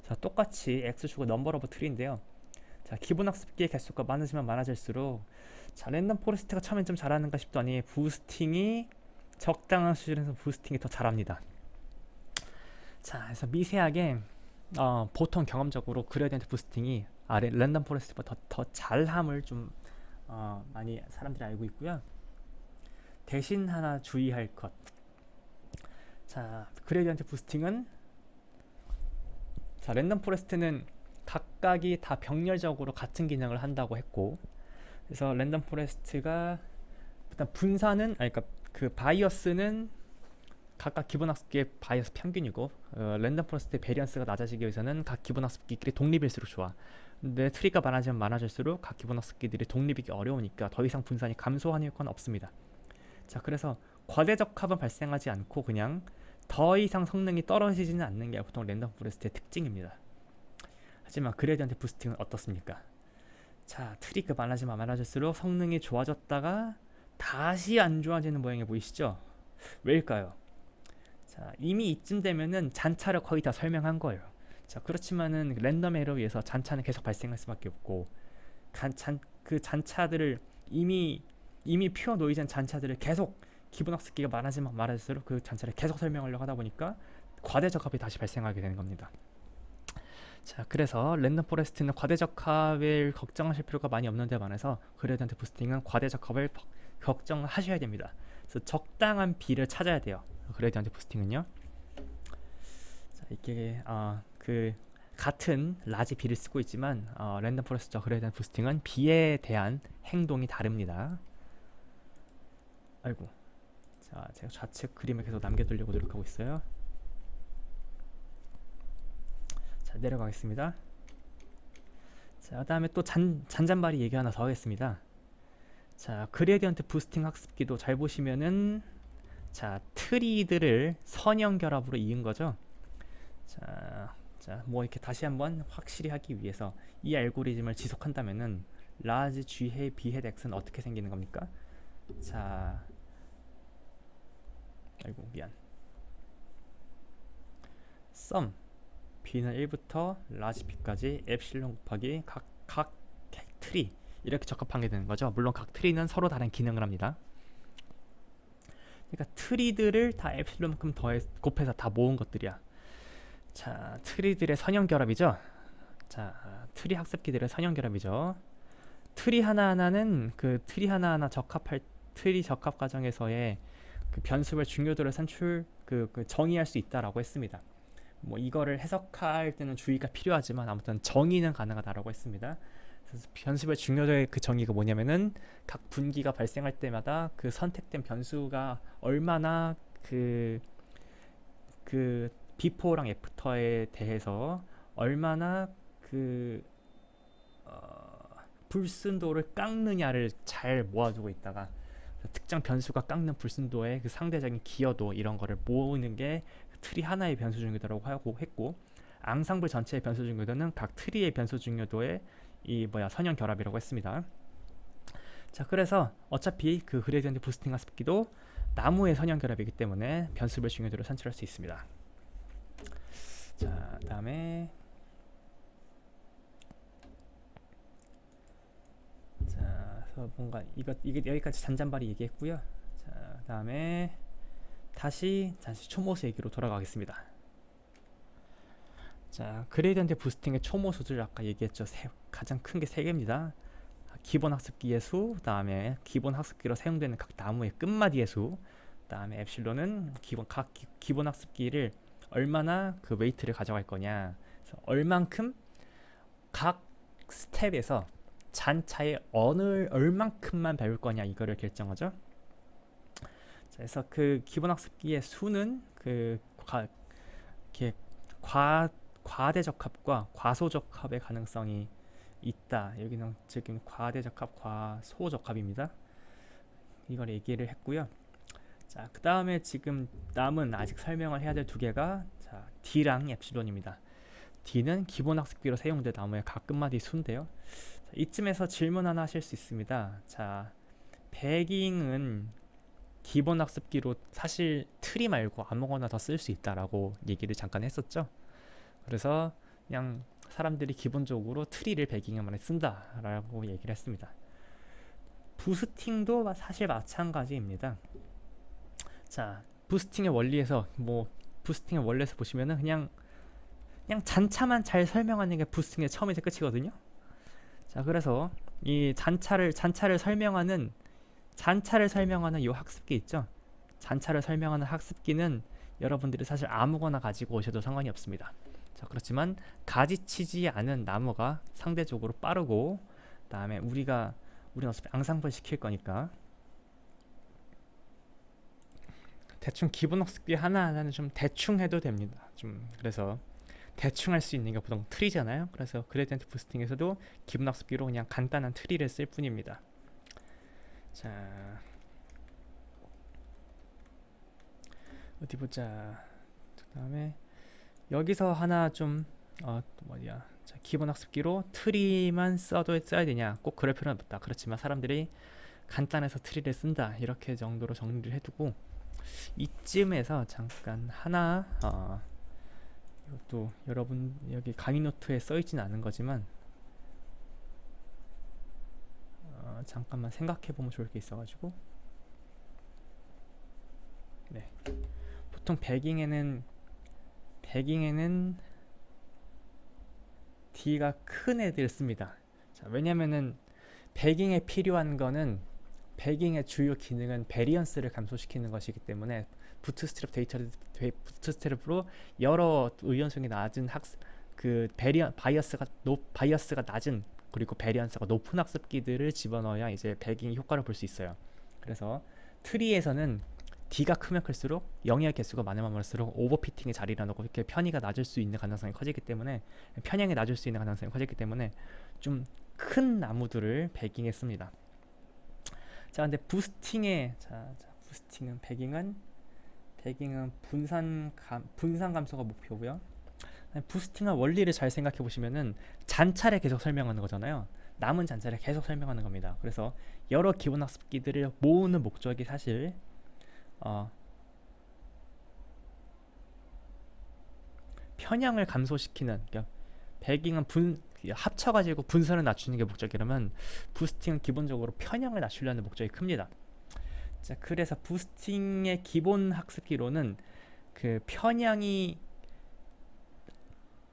자, 똑같이 X축은 넘버 오브 트리인데요. 자, 기본 학습기의 개수가 많아지면 많아질수록 자, 랜덤 포레스트가 처음엔 좀 잘하는가 싶더니 부스팅이 적당한 수준에서 부스팅이 더 잘합니다. 자, 그래서 미세하게 보통 경험적으로 그레디언트 부스팅이 랜덤 포레스트보다 더 잘함을 좀 많이 사람들이 알고 있고요. 대신 하나 주의할 것. 자, 그레디언트 부스팅은 자, 랜덤 포레스트는 각각이 다 병렬적으로 같은 기능을 한다고 했고, 그래서 랜덤 포레스트가 일단 분산은 그러니까 그 바이어스는 각각 기본 학습기의 바이어스 평균이고, 랜덤 포레스트의 베리언스가 낮아지기 위해서는 각 기본 학습기끼리 독립일수록 좋아. 근데 트리가 많아지면 많아질수록 각 기본 학습기들이 독립이기 어려우니까 더 이상 분산이 감소하는 효과는 없습니다. 자, 그래서 과대적 합은 발생하지 않고 그냥 더 이상 성능이 떨어지지는 않는 게 보통 랜덤 포레스트의 특징입니다. 하지만 그레디언트 부스팅은 어떻습니까? 자, 트리가 많아지면 많아질수록 성능이 좋아졌다가 다시 안 좋아지는 모양이 보이시죠? 왜일까요? 자, 이미 이쯤 되면은 잔차를 거의 다 설명한 거예요. 자, 그렇지만은 랜덤 에러에 의해서 잔차는 계속 발생할 수밖에 없고, 그 잔차들을 이미 퓨어 노이즈한 잔차들을 계속 기본 학습기가 많아지면 많아질수록 그 잔차를 계속 설명하려고 하다 보니까 과대적합이 다시 발생하게 되는 겁니다. 자, 그래서 랜덤 포레스트는 과대적합을 걱정하실 필요가 많이 없는 데 반해서 그레디언트 부스팅은 과대적합을 걱정하셔야 됩니다. 그래서 적당한 비를 찾아야 돼요. 그레디언트 부스팅은요. 자, 이게 그 같은 라지 비를 쓰고 있지만 랜덤 포레스트와 그레디언트 부스팅은 비에 대한 행동이 다릅니다. 아이고. 자, 제가 좌측 그림을 계속 남겨두려고 노력하고 있어요. 자, 내려가겠습니다. 자, 그다음에 또 잔잔바리 얘기 하나 더 하겠습니다. 자, 그레디언트 부스팅 학습기도 잘 보시면은 자, 트리들을 선형 결합으로 이은 거죠. 자, 뭐 이렇게 다시 한번 확실히 하기 위해서 이 알고리즘을 지속한다면은 라지 G 해 B 해 X는 어떻게 생기는 겁니까? 자, 아이고 미안. sum b는 1부터 라지 b까지 엡실론 곱하기 각 트리 이렇게 적합하게 되는 거죠. 물론 각 트리는 서로 다른 기능을 합니다. 그러니까 트리들을 다 엡실론만큼 곱해서 다 모은 것들이야. 자, 트리들의 선형 결합이죠. 자, 트리 학습기들의 선형 결합이죠. 트리 하나하나는 그 트리 하나하나 적합할 트리 적합 과정에서의 그 변수별 중요도를 정의할 수 있다라고 했습니다. 뭐 이거를 해석할 때는 주의가 필요하지만 아무튼 정의는 가능하다라고 했습니다. 그래서 변수별 중요도의 그 정의가 뭐냐면은 각 분기가 발생할 때마다 그 선택된 변수가 얼마나 그 비포랑 애프터에 대해서 얼마나 불순도를 깎느냐를 잘 모아두고 있다가 특정 변수가 깎는 불순도의 그 상대적인 기여도 이런 거를 모으는 게 트리 하나의 변수 중요도라고 하고 했고, 앙상블 전체의 변수 중요도는 각 트리의 변수 중요도의 선형 결합이라고 했습니다. 자, 그래서 어차피 그 그레디언트 부스팅 학습기도 나무의 선형 결합이기 때문에 변수별 중요도를 산출할 수 있습니다. 자, 다음에 자, 그래서 뭔가 이게 여기까지 잔잔바리 얘기했고요. 자, 다음에 다시 초모수 얘기로 돌아가겠습니다. 자, 그레디언트 부스팅의 초모수들 아까 얘기했죠. 가장 큰 게 세 개입니다. 기본 학습기의 수, 그다음에 기본 학습기로 사용되는 각 나무의 끝마디의 수, 그다음에 엡실론은 각 기본 학습기를 얼마나 그 웨이트를 가져갈 거냐, 그래서 얼만큼 각 스텝에서 잔차에 얼만큼만 배울 거냐 이거를 결정하죠. 자, 그래서 그 기본 학습기의 수는 과대적합과 과소적합의 가능성이 있다. 여기는 지금 과대적합, 과소적합입니다. 이걸 얘기를 했고요. 자, 그 다음에 지금 남은 아직 설명을 해야 될 두 개가 자, D랑 엡실론입니다. D는 기본 학습기로 사용된 나무의 각 끝마디 수인데요. 자, 이쯤에서 질문 하나 하실 수 있습니다. 자, 배깅은 기본 학습기로 사실 트리 말고 아무거나 더 쓸 수 있다라고 얘기를 잠깐 했었죠. 그래서 그냥 사람들이 기본적으로 트리를 배경에 많이 쓴다라고 얘기를 했습니다. 부스팅도 사실 마찬가지입니다. 자, 부스팅의 원리에서 보시면은 그냥 잔차만 잘 설명하는 게 부스팅의 처음이자 끝이거든요. 자, 그래서 이 잔차를 설명하는 이 학습기 있죠. 잔차를 설명하는 학습기는 여러분들이 사실 아무거나 가지고 오셔도 상관이 없습니다. 자, 그렇지만 가지치지 않은 나무가 상대적으로 빠르고, 그다음에 우리는 어차피 앙상블 시킬 거니까 대충 기본 학습기 하나하나는 좀 대충 해도 됩니다. 그래서 대충 할 수 있는 게 보통 트리잖아요. 그래서 그레디언트 부스팅에서도 기본 학습기로 그냥 간단한 트리를 쓸 뿐입니다. 자, 어디 보자. 그다음에 여기서 하나 자, 기본 학습기로 트리만 써야 되냐? 꼭 그럴 필요는 없다. 그렇지만 사람들이 간단해서 트리를 쓴다, 이렇게 정도로 정리를 해두고, 이쯤에서 잠깐 하나 이것도 여러분 여기 강의 노트에 써있지는 않은 거지만 잠깐만 생각해보면 좋을 게 있어가지고. 네, 보통 배깅에는 D가 큰 애들 씁니다. 자, 왜냐면은 배깅에 필요한 거는, 배깅의 주요 기능은 베리언스를 감소시키는 것이기 때문에, 부트스트랩으로 여러 의연성이 낮은 바이어스가 낮은, 그리고 베리언스가 높은 학습기들을 집어넣어야 이제 배깅 효과를 볼 수 있어요. 그래서 트리에서는 D가 크면 클수록, 영역의 개수가 많으면 많을수록 오버피팅의 자리라 놓고 이렇게 편향이 낮을 수 있는 가능성이 커지기 때문에 좀 큰 나무들을 배깅에 씁니다. 자, 근데 부스팅은 분산 감소가 목표고요. 부스팅의 원리를 잘 생각해 보시면은 잔차례 계속 설명하는 거잖아요. 남은 잔차례 계속 설명하는 겁니다. 그래서 여러 기본 학습기들을 모으는 목적이 사실 편향을 감소시키는, 그러니까 배깅은 합쳐가지고 분산을 낮추는 게 목적이라면, 부스팅은 기본적으로 편향을 낮추려는 목적이 큽니다. 자, 그래서 부스팅의 기본 학습기로는 그 편향이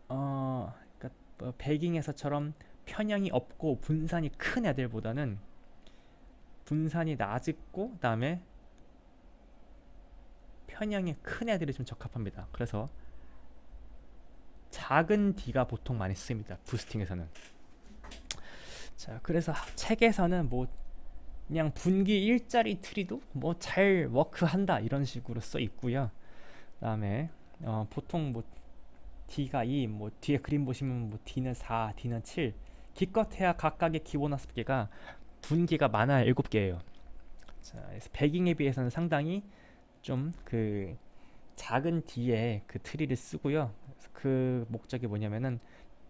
그러니까 배깅에서처럼 편향이 없고 분산이 큰 애들보다는 분산이 낮고 그다음에 편향이 큰 애들이 좀 적합합니다. 그래서 작은 D가 보통 많이 쓰입니다, 부스팅에서는. 자, 그래서 책에서는 그냥 분기 일자리 트리도 잘 워크한다, 이런 식으로 써 있고요. 그다음에 보통 D가 2, 뒤에 그림 보시면 D는 4, D는 7, 기껏해야 각각의 기본 학습기가 분기가 많아야 7개예요. 자, 그래서 배깅에 비해서는 상당히 좀 작은 D에 그 트리를 쓰고요. 그 목적이 뭐냐면은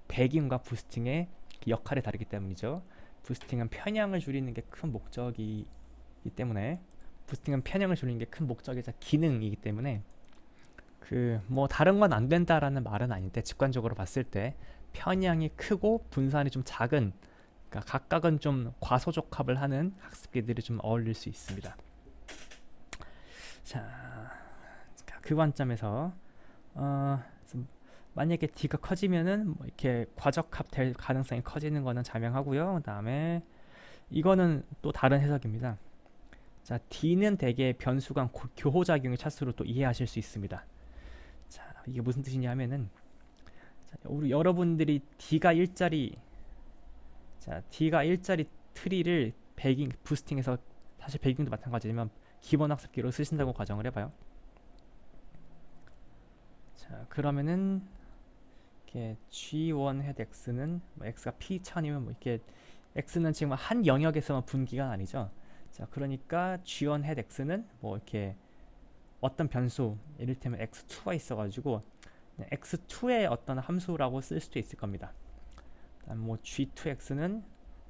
배깅과 부스팅의 역할이 다르기 때문이죠. 부스팅은 편향을 줄이는 게 큰 목적이기 때문에, 기능이기 때문에 다른 건 안 된다라는 말은 아닌데, 직관적으로 봤을 때 편향이 크고 분산이 좀 작은, 그러니까 각각은 좀 과소적합을 하는 학습기들이 좀 어울릴 수 있습니다. 자, 그 관점에서 만약에 D가 커지면은 이렇게 과적합될 가능성이 커지는 거는 자명하고요. 그다음에 이거는 또 다른 해석입니다. 자, D는 대개 변수간 교호작용의 차수로 또 이해하실 수 있습니다. 자, 이게 무슨 뜻이냐면은, 우리 여러분들이 D가 일자리 트리를 부스팅에서, 사실 배깅도 마찬가지지만 기본 학습기로 쓰신다고 가정을 해봐요. 자, 그러면은 이렇게 G1 head X는 X가 P1000이면 이렇게 X는 지금 한 영역에서만 분기가 아니죠. 자, 그러니까 G1 head X는 이렇게 어떤 변수, 이를테면 X2가 있어가지고 X2의 어떤 함수라고 쓸 수도 있을 겁니다. 그다음 G2X는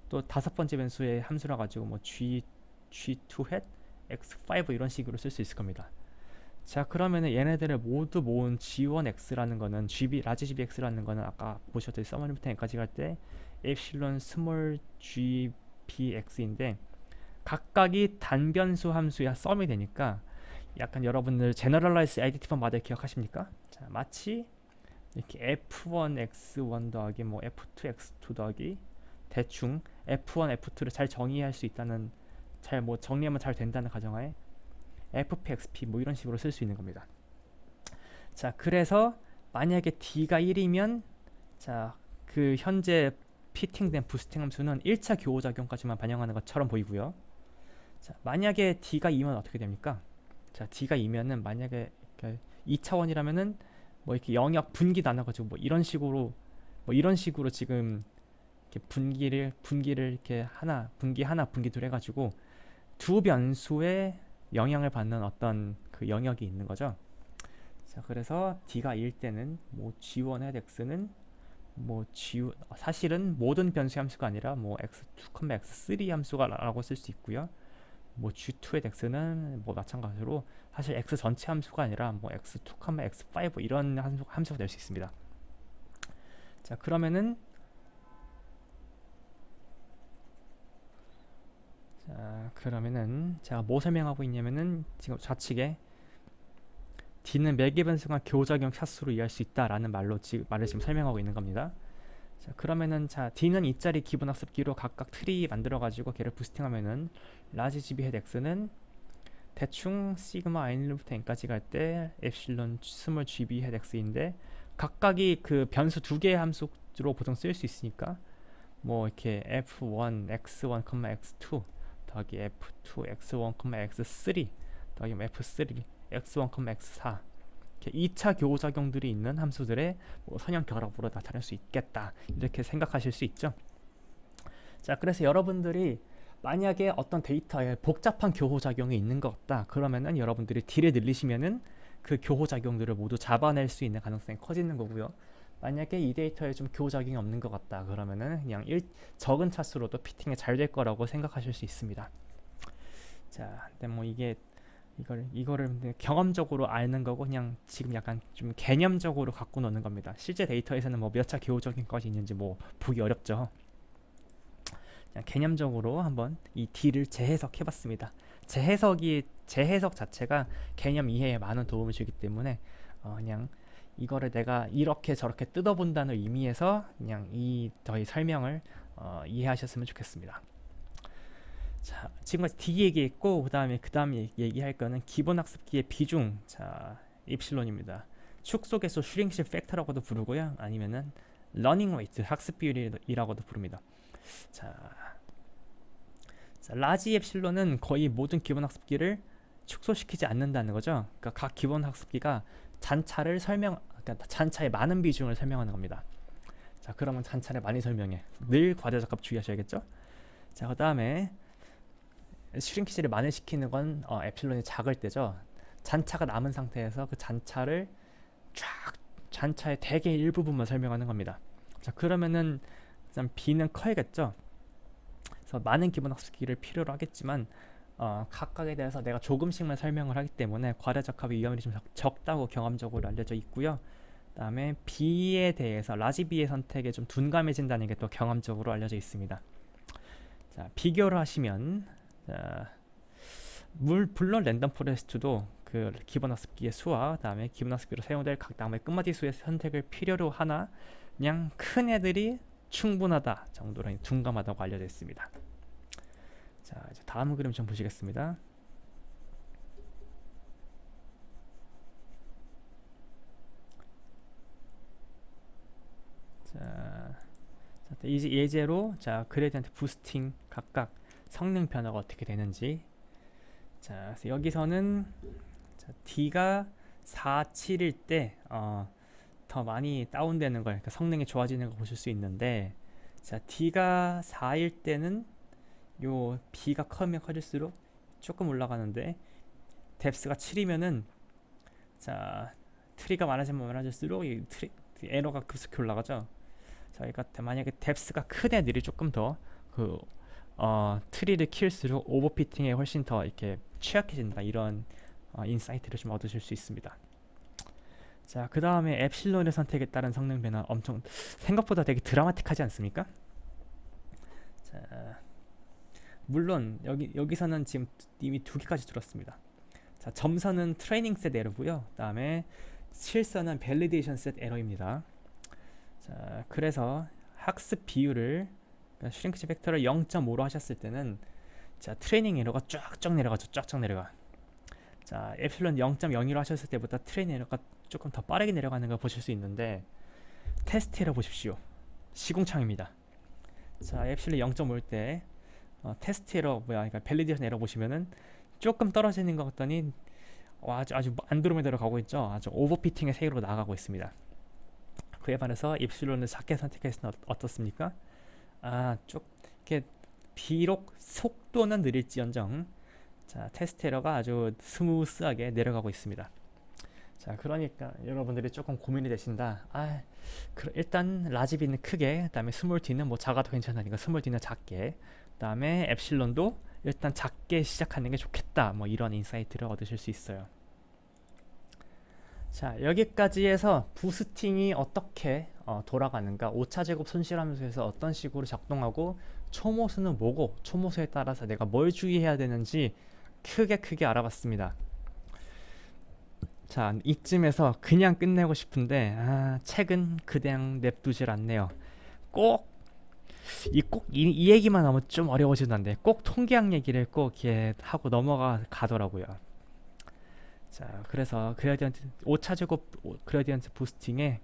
또 5번째 변수의 함수라 가지고 G2 head X5 이런 식으로 쓸 수 있을 겁니다. 자, 그러면은 얘네들을 모두 모은 G1X라는 거는 라지 GBX라는 거는 아까 보셨듯이 서머리부터 n까지 갈 때 엡실론 스몰 GBX인데 각각이 단변수 함수야 썸이 되니까 약간 여러분들 제너럴라이즈 애디티브 모델 기억하십니까? 자, 마치 이렇게 F1X1 더하기 뭐 F2X2 더하기 대충 F1, F2를 잘 정의할 수 있다는 잘 뭐 정리하면 잘 된다는 가정하에 FP, XP 뭐 이런 식으로 쓸 수 있는 겁니다. 자, 그래서 만약에 D가 1이면 자, 그 현재 피팅된 부스팅 함수는 1차 교호작용까지만 반영하는 것처럼 보이고요. 자, 만약에 D가 2면 어떻게 됩니까? 자, D가 2면은 만약에 2차원이라면은 뭐 이렇게 영역 분기 나눠가지고 뭐 이런 식으로 지금 이렇게 분기를 이렇게 분기 둘 해가지고 두 변수의 영향을 받는 어떤 그 영역이 있는 거죠. 자, 그래서 D가 1 때는 뭐 G1 at X는 뭐 사실은 모든 변수 함수가 아니라 뭐 x2, x3 함수가라고 쓸 수 있고요. 뭐 G2 at X는 뭐 마찬가지로 사실 X 전체 함수가 아니라 뭐 x2, x5 이런 함수가 될 수 있습니다. 자, 그러면은 제가 뭐 설명하고 있냐면은 지금 좌측에 D는 매개 변수가 교호작용 차수로 이해할 수 있다라는 말을 지금 설명하고 있는 겁니다. 자, 그러면은 D는 2짜리 기본 학습기로 각각 트리 만들어 가지고 걔를 부스팅하면은 라지 GB 헤드 X는 대충 시그마 N부터 N까지 갈 때 엡실론 스몰 GB 헤드 X인데 각각이 그 변수 두 개의 함수로 보통 쓸 수 있으니까 뭐 이렇게 F1 X1, X2 더하기 F2 X1, X3 더하기 F3 X1, X4 이렇게 2차 교호작용들이 있는 함수들의 뭐 선형 결합으로 나타낼 수 있겠다 이렇게 생각하실 수 있죠. 자, 그래서 여러분들이 만약에 어떤 데이터에 복잡한 교호작용이 있는 것 같다 그러면은 여러분들이 D를 늘리시면은 그 교호작용들을 모두 잡아낼 수 있는 가능성이 커지는 거고요. 만약에 이 데이터에 좀 교호작용이 없는 것 같다 그러면은 그냥 적은 차수로도 피팅이 잘 될 거라고 생각하실 수 있습니다. 자, 근데 뭐 이거를 경험적으로 아는 거고 그냥 지금 약간 좀 개념적으로 갖고 노는 겁니다. 실제 데이터에서는 뭐 몇 차 교호적인 것이 있는지 뭐 보기 어렵죠. 그냥 개념적으로 한번 이 D를 재해석해봤습니다. 재해석 자체가 개념 이해에 많은 도움을 주기 때문에 그냥 이거를 내가 이렇게 저렇게 뜯어본다는 의미에서 그냥 저희 설명을 이해하셨으면 좋겠습니다. 자, 지금까지 D 얘기했고 그 다음에 얘기할 거는 기본 학습기의 비중. 자, 입실론입니다. 축소 개수 슈링시 팩터라고도 부르고요. 아니면은 러닝 레이트 학습 비율이라고도 부릅니다. 자, 라지 엡실론은 거의 모든 기본 학습기를 축소시키지 않는다는 거죠. 그러니까 각 기본 학습기가 그러니까 잔차의 많은 비중을 설명하는 겁니다. 자, 그러면 잔차를 많이 설명해. 늘 과대적합 주의하셔야겠죠. 자, 그 다음에 슈링키지를 만회시키는 건 엡실론이 작을 때죠. 잔차가 남은 상태에서 그 잔차를 잔차의 대개 일부분만 설명하는 겁니다. 자, 그러면은 일단 B는 커야겠죠. 그래서 많은 기본 학습기를 필요로 하겠지만 각각에 대해서 내가 조금씩만 설명을 하기 때문에 과대적합의 위험이 좀 적다고 경험적으로 알려져 있고요. 그 다음에 B에 대해서 라지 B의 선택에 좀 둔감해진다는 게 또 경험적으로 알려져 있습니다. 자, 비교를 하시면 물론 랜덤 포레스트도 그 기본 학습기의 수와 다음에 기본 학습기로 사용될 각 나무의 끝마디 수의 선택을 필요로 하나 그냥 큰 애들이 충분하다 정도로 둔감하다고 알려져 있습니다. 자, 이제 다음 그림 좀 보시겠습니다. 자, 예제로 그레디언트 부스팅 각각 성능 변화가 어떻게 되는지. 자, 그래서 여기서는 D가 4, 7일 때 더 많이 다운되는 걸, 그러니까 성능이 좋아지는 걸 보실 수 있는데, 자, D가 4일 때는 요 B가 커지면 커질수록 조금 올라가는데, 뎁스가 7이면은 트리가 많아지면 많아질수록 에러가 급속히 올라가죠. 자, 그러니까 만약에 뎁스가 큰 애들이 조금 더 트리를 키울수록 오버피팅에 훨씬 더 이렇게 취약해진다 이런 인사이트를 좀 얻으실 수 있습니다. 자, 그 다음에 엡실론의 선택에 따른 성능 변화 엄청 생각보다 되게 드라마틱하지 않습니까? 자, 물론 여기서는 지금 이미 두 개까지 들었습니다. 자, 점선은 트레이닝 셋 에러고요. 그다음에 실선은 밸리데이션 셋 에러입니다. 자, 그래서 학습 비율을 그러니까 슈링크지 팩터를 0.5로 하셨을 때는 자, 트레이닝 에러가 쫙쫙 내려가죠. 쫙쫙 내려가. 자, 엡실론 0.02로 하셨을 때보다 트레이닝 에러가 조금 더 빠르게 내려가는 걸 보실 수 있는데 테스트 에러 보십시오. 시궁창입니다. 자, 엡실론 0.5일 때 테스트 에러 그러니까 밸리데이션 에러 보시면은 조금 떨어지는 것 같더니 아주 안드로메다로 가고 있죠. 아주 오버피팅의 세계로 나아가고 있습니다. 그에 반해서 입실론을 작게 선택했을 때는 어떻습니까? 쭉 이렇게 비록 속도는 느릴지언정 자, 테스트 에러가 아주 스무스하게 내려가고 있습니다. 자, 그러니까 여러분들이 조금 고민이 되신다. 일단 라지비는 크게, 그다음에 스몰 D는 뭐 작아도 괜찮으니까 스몰 D는 작게, 그다음에 엡실론도 일단 작게 시작하는 게 좋겠다. 뭐 이런 인사이트를 얻으실 수 있어요. 자, 여기까지 해서 부스팅이 어떻게 돌아가는가, 오차 제곱 손실함수에서 어떤 식으로 작동하고 초모수는 뭐고 초모수에 따라서 내가 뭘 주의해야 되는지 크게 알아봤습니다. 자, 이쯤에서 그냥 끝내고 싶은데 책은 그냥 냅두질 않네요. 이 얘기만 하면 좀 어려워지는 한데 꼭 통계학 얘기를 꼭 이렇게 하고 가더라고요. 자, 그래서 오차제곱 그레디언트 부스팅의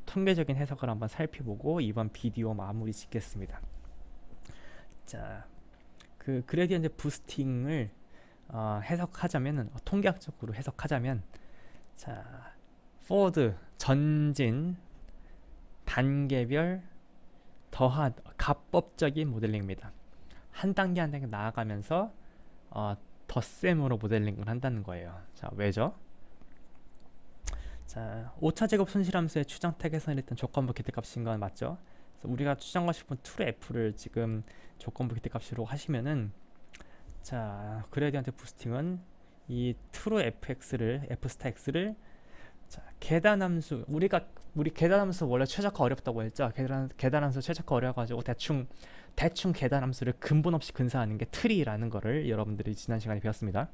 통계적인 해석을 한번 살펴보고 이번 비디오 마무리 짓겠습니다. 자, 그 그레디언트 부스팅을 해석하자면 통계학적으로 해석하자면 자, 포워드 전진 단계별 더한 가법적인 모델링입니다. 한 단계 한 단계 나아가면서 덧셈으로 모델링을 한다는 거예요. 자, 왜죠? 자, 오차제곱 손실함수의 추정 타겟은 일단 조건부 기대값인 건 맞죠? 그래서 우리가 추정하고 싶은 툴의 F를 지금 조건부 기대값으로 하시면은 자, 그레디언트 부스팅은 이 트루 fx를 f스타 x를 자, 계단함수 우리 계단함수 원래 최적화 어렵다고 했죠. 계단함수 최적화 어려가지고 대충 계단함수를 근본 없이 근사하는 게 트리라는 거를 여러분들이 지난 시간에 배웠습니다.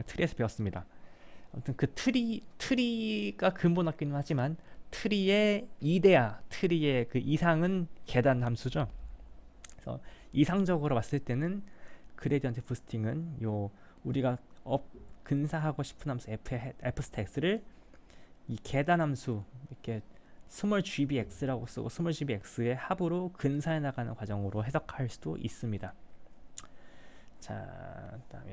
트리에서 배웠습니다. 아무튼 그 트리가 근본 없기는 하지만 트리의 트리의 그 이상은 계단함수죠. 그래서 이상적으로 봤을 때는 그레디언트 부스팅은 우리가 근사하고 싶은 함수 f스타 x를 이 계단함수 이렇게 스몰 gbx라고 쓰고 스몰 gbx의 합으로 근사해 나가는 과정으로 해석할 수도 있습니다. 자, 그다음에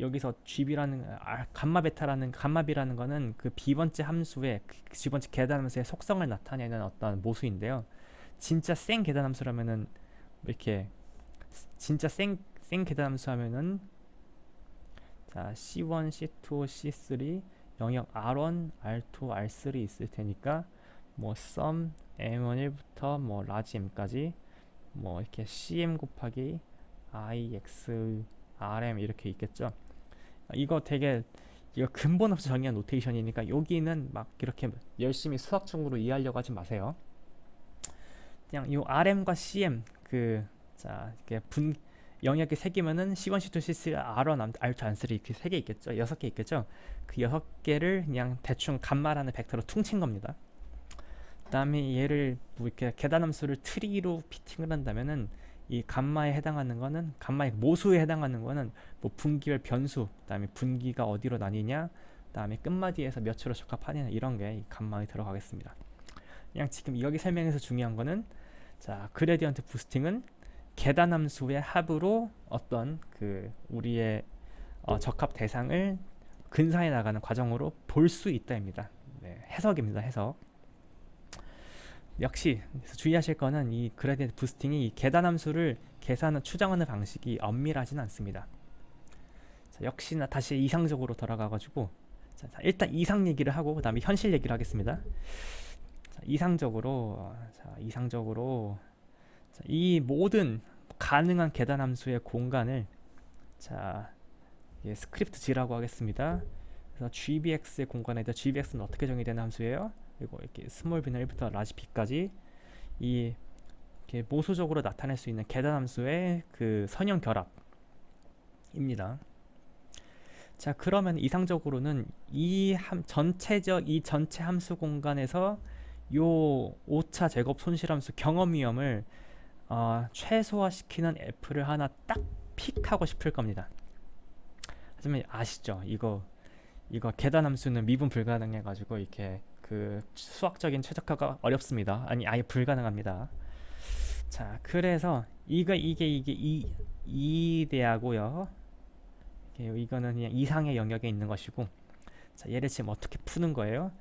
여기서 gb라는 감마비라는 거는 그 b번째 함수의 b번째 계단함수의 속성을 나타내는 어떤 모수인데요. 진짜 생 계단함수라면은 이렇게 진짜 생 계단함수 하면은 자, C1, C2, C3 영역 R1, R2, R3 있을 테니까 뭐 sum M1부터 뭐 large M까지 뭐 이렇게 CM 곱하기 IX RM 이렇게 있겠죠. 이거 근본 없이 정의한 노테이션이니까 여기는 막 이렇게 열심히 수학적으로 이해하려고 하지 마세요. 그냥 이 RM과 CM 이렇게 영역이 3개면은 C1, C2, C3, R1, R2, R3 이렇게 3개 있겠죠. 6개 있겠죠. 그 6개를 그냥 대충 감마라는 벡터로 퉁친 겁니다. 그 다음에 얘를 뭐 이렇게 계단함수를 트리로 피팅을 한다면은 이 감마에 해당하는 거는 감마의 모수에 해당하는 거는 뭐 분기별 변수, 그 다음에 분기가 어디로 나뉘냐, 그 다음에 끝마디에서 몇 초로 적합하냐 이런 게 이 감마에 들어가겠습니다. 그냥 지금 여기 설명에서 중요한 거는 자, 그레디언트 부스팅은 계단함수의 합으로 어떤 우리의 적합 대상을 근사해 나가는 과정으로 볼 수 있다입니다. 네, 해석입니다. 해석. 역시 주의하실 거는 이 그레디언트 부스팅이 이 계단함수를 추정하는 방식이 엄밀하진 않습니다. 자, 역시나 다시 이상적으로 돌아가가지고 일단 이상 얘기를 하고 그 다음에 현실 얘기를 하겠습니다. 자, 이상적으로 이 모든 가능한 계단함수의 공간을 자, 예, 스크립트 G라고 하겠습니다. 그래서 gbx의 공간에다 gbx는 어떻게 정의되는 함수예요? 그리고 이렇게 스몰 b는 1부터 라지 b까지 이 이렇게 모수적으로 나타낼 수 있는 계산 함수의 그 선형 결합입니다. 자, 그러면 이상적으로는 이 전체 함수 공간에서 요 오차 제곱 손실함수 경험 위험을 최소화시키는 f를 하나 딱 픽하고 싶을 겁니다. 하지만 아시죠? 이거 계단 함수는 미분 불가능해 가지고 이렇게 그 수학적인 최적화가 어렵습니다. 아니 아예 불가능합니다. 자, 그래서 이게 이대하고요. 이거는 그냥 이상의 영역에 있는 것이고, 자, 얘를 지금 어떻게 푸는 거예요?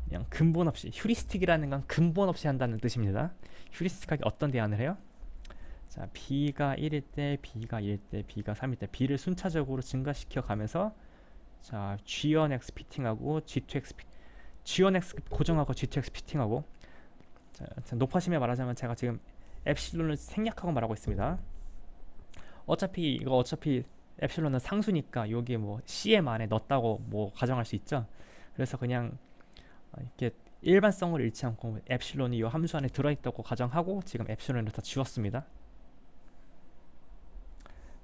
그냥 근본 없이, 휴리스틱이라는 건 근본 없이 한다는 뜻입니다. 휴리스틱하게 어떤 대안을 해요? 자, b가 1일 때, b가 1일 때, b가 3일 때 b를 순차적으로 증가시켜 가면서 자, g1x 피팅하고 g2x g1x 고정하고 g2x 피팅하고, 자, 높아심에 말하자면 제가 지금 엡실론을 생략하고 말하고 있습니다. 어차피 엡실론은 상수니까 여기 뭐 CM 안에 넣었다고 뭐 가정할 수 있죠. 그래서 그냥 이렇게 일반성을 잃지 않고 엡실론이 이 함수 안에 들어있다고 가정하고 지금 엡실론을 다 지웠습니다.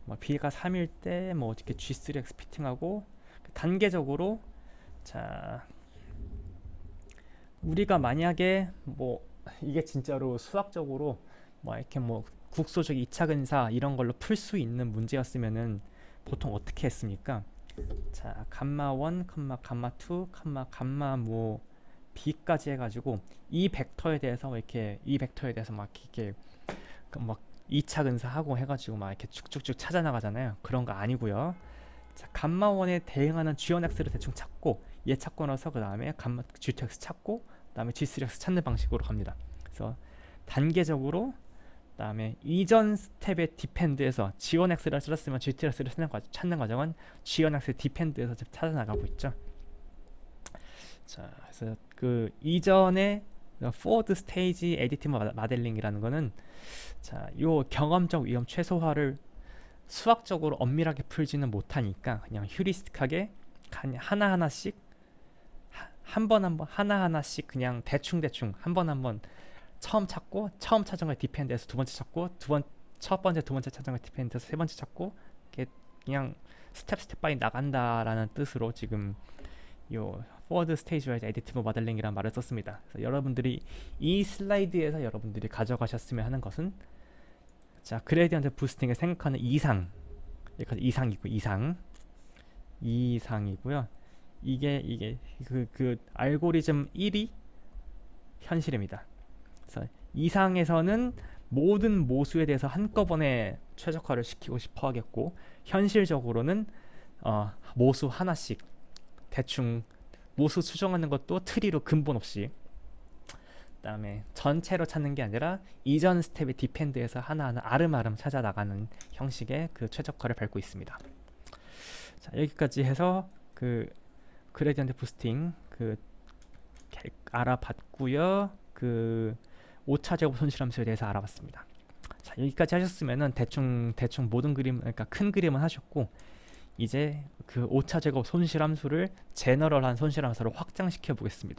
뭐 b가 3일 때 뭐 어떻게 g3x 피팅하고 단계적으로, 자, 우리가 만약에 뭐 이게 진짜로 수학적으로 뭐 이렇게 뭐 국소적 2차 근사 이런 걸로 풀 수 있는 문제였으면은 보통 어떻게 했습니까? 자, 감마 1, 감마 2, 감마 뭐 b까지 해가지고 이 벡터에 대해서 막 이렇게 막 2차 근사하고 해가지고 막 이렇게 쭉쭉쭉 찾아 나가잖아요. 그런 거 아니고요. 자, 감마 1에 대응하는 g1x를 대충 찾고 얘 찾고 나서 그 다음에 감마 g2x 찾고 그 다음에 g3x 찾는 방식으로 갑니다. 그래서 단계적으로 다음에 이전 스텝의 디펜드에서 g1x를 찾았으면 g2x를 찾는 과정은 g1x 디펜드에서 찾아 나가고 있죠. 자, 그래서 그 이전에 포워드 스테이지 에디티브 마델링이라는 거는, 자, 요 경험적 위험 최소화를 수학적으로 엄밀하게 풀지는 못하니까 그냥 휴리스틱하게 하나하나씩 한 번 하나하나씩 그냥 대충 한 번 처음 찾고 처음 찾은 걸 디펜드에서 두 번째 찾고 첫 번째 두 번째 찾은 걸 디펜드에서 세 번째 찾고 이렇게 그냥 스텝 바이 나간다라는 뜻으로 지금 요 포워드 스테이지 와이즈 에디티브 모델링이라는 말을 썼습니다. 그래서 여러분들이 이 슬라이드에서 여러분들이 가져가셨으면 하는 것은, 자, 그레디언트 부스팅을 생각하는 이상이고요. 이게 그 알고리즘 1이 현실입니다. 그래서 이상에서는 모든 모수에 대해서 한꺼번에 최적화를 시키고 싶어 하겠고, 현실적으로는 모수 하나씩 대충 모수 수정하는 것도 트리로 근본 없이, 그다음에 전체로 찾는 게 아니라 이전 스텝의 디펜드에서 하나하나 아름아름 찾아 나가는 형식의 그 최적화를 밟고 있습니다. 자, 여기까지 해서 그 그레디언트 부스팅 알아봤고요. 그 오차 제곱 손실함수에 대해서 알아봤습니다. 자, 여기까지 하셨으면은 대충 모든 그림, 그러니까 큰 그림은 하셨고, 이제 그 오차 제곱 손실함수를 제너럴한 손실함수로 확장시켜 보겠습니다.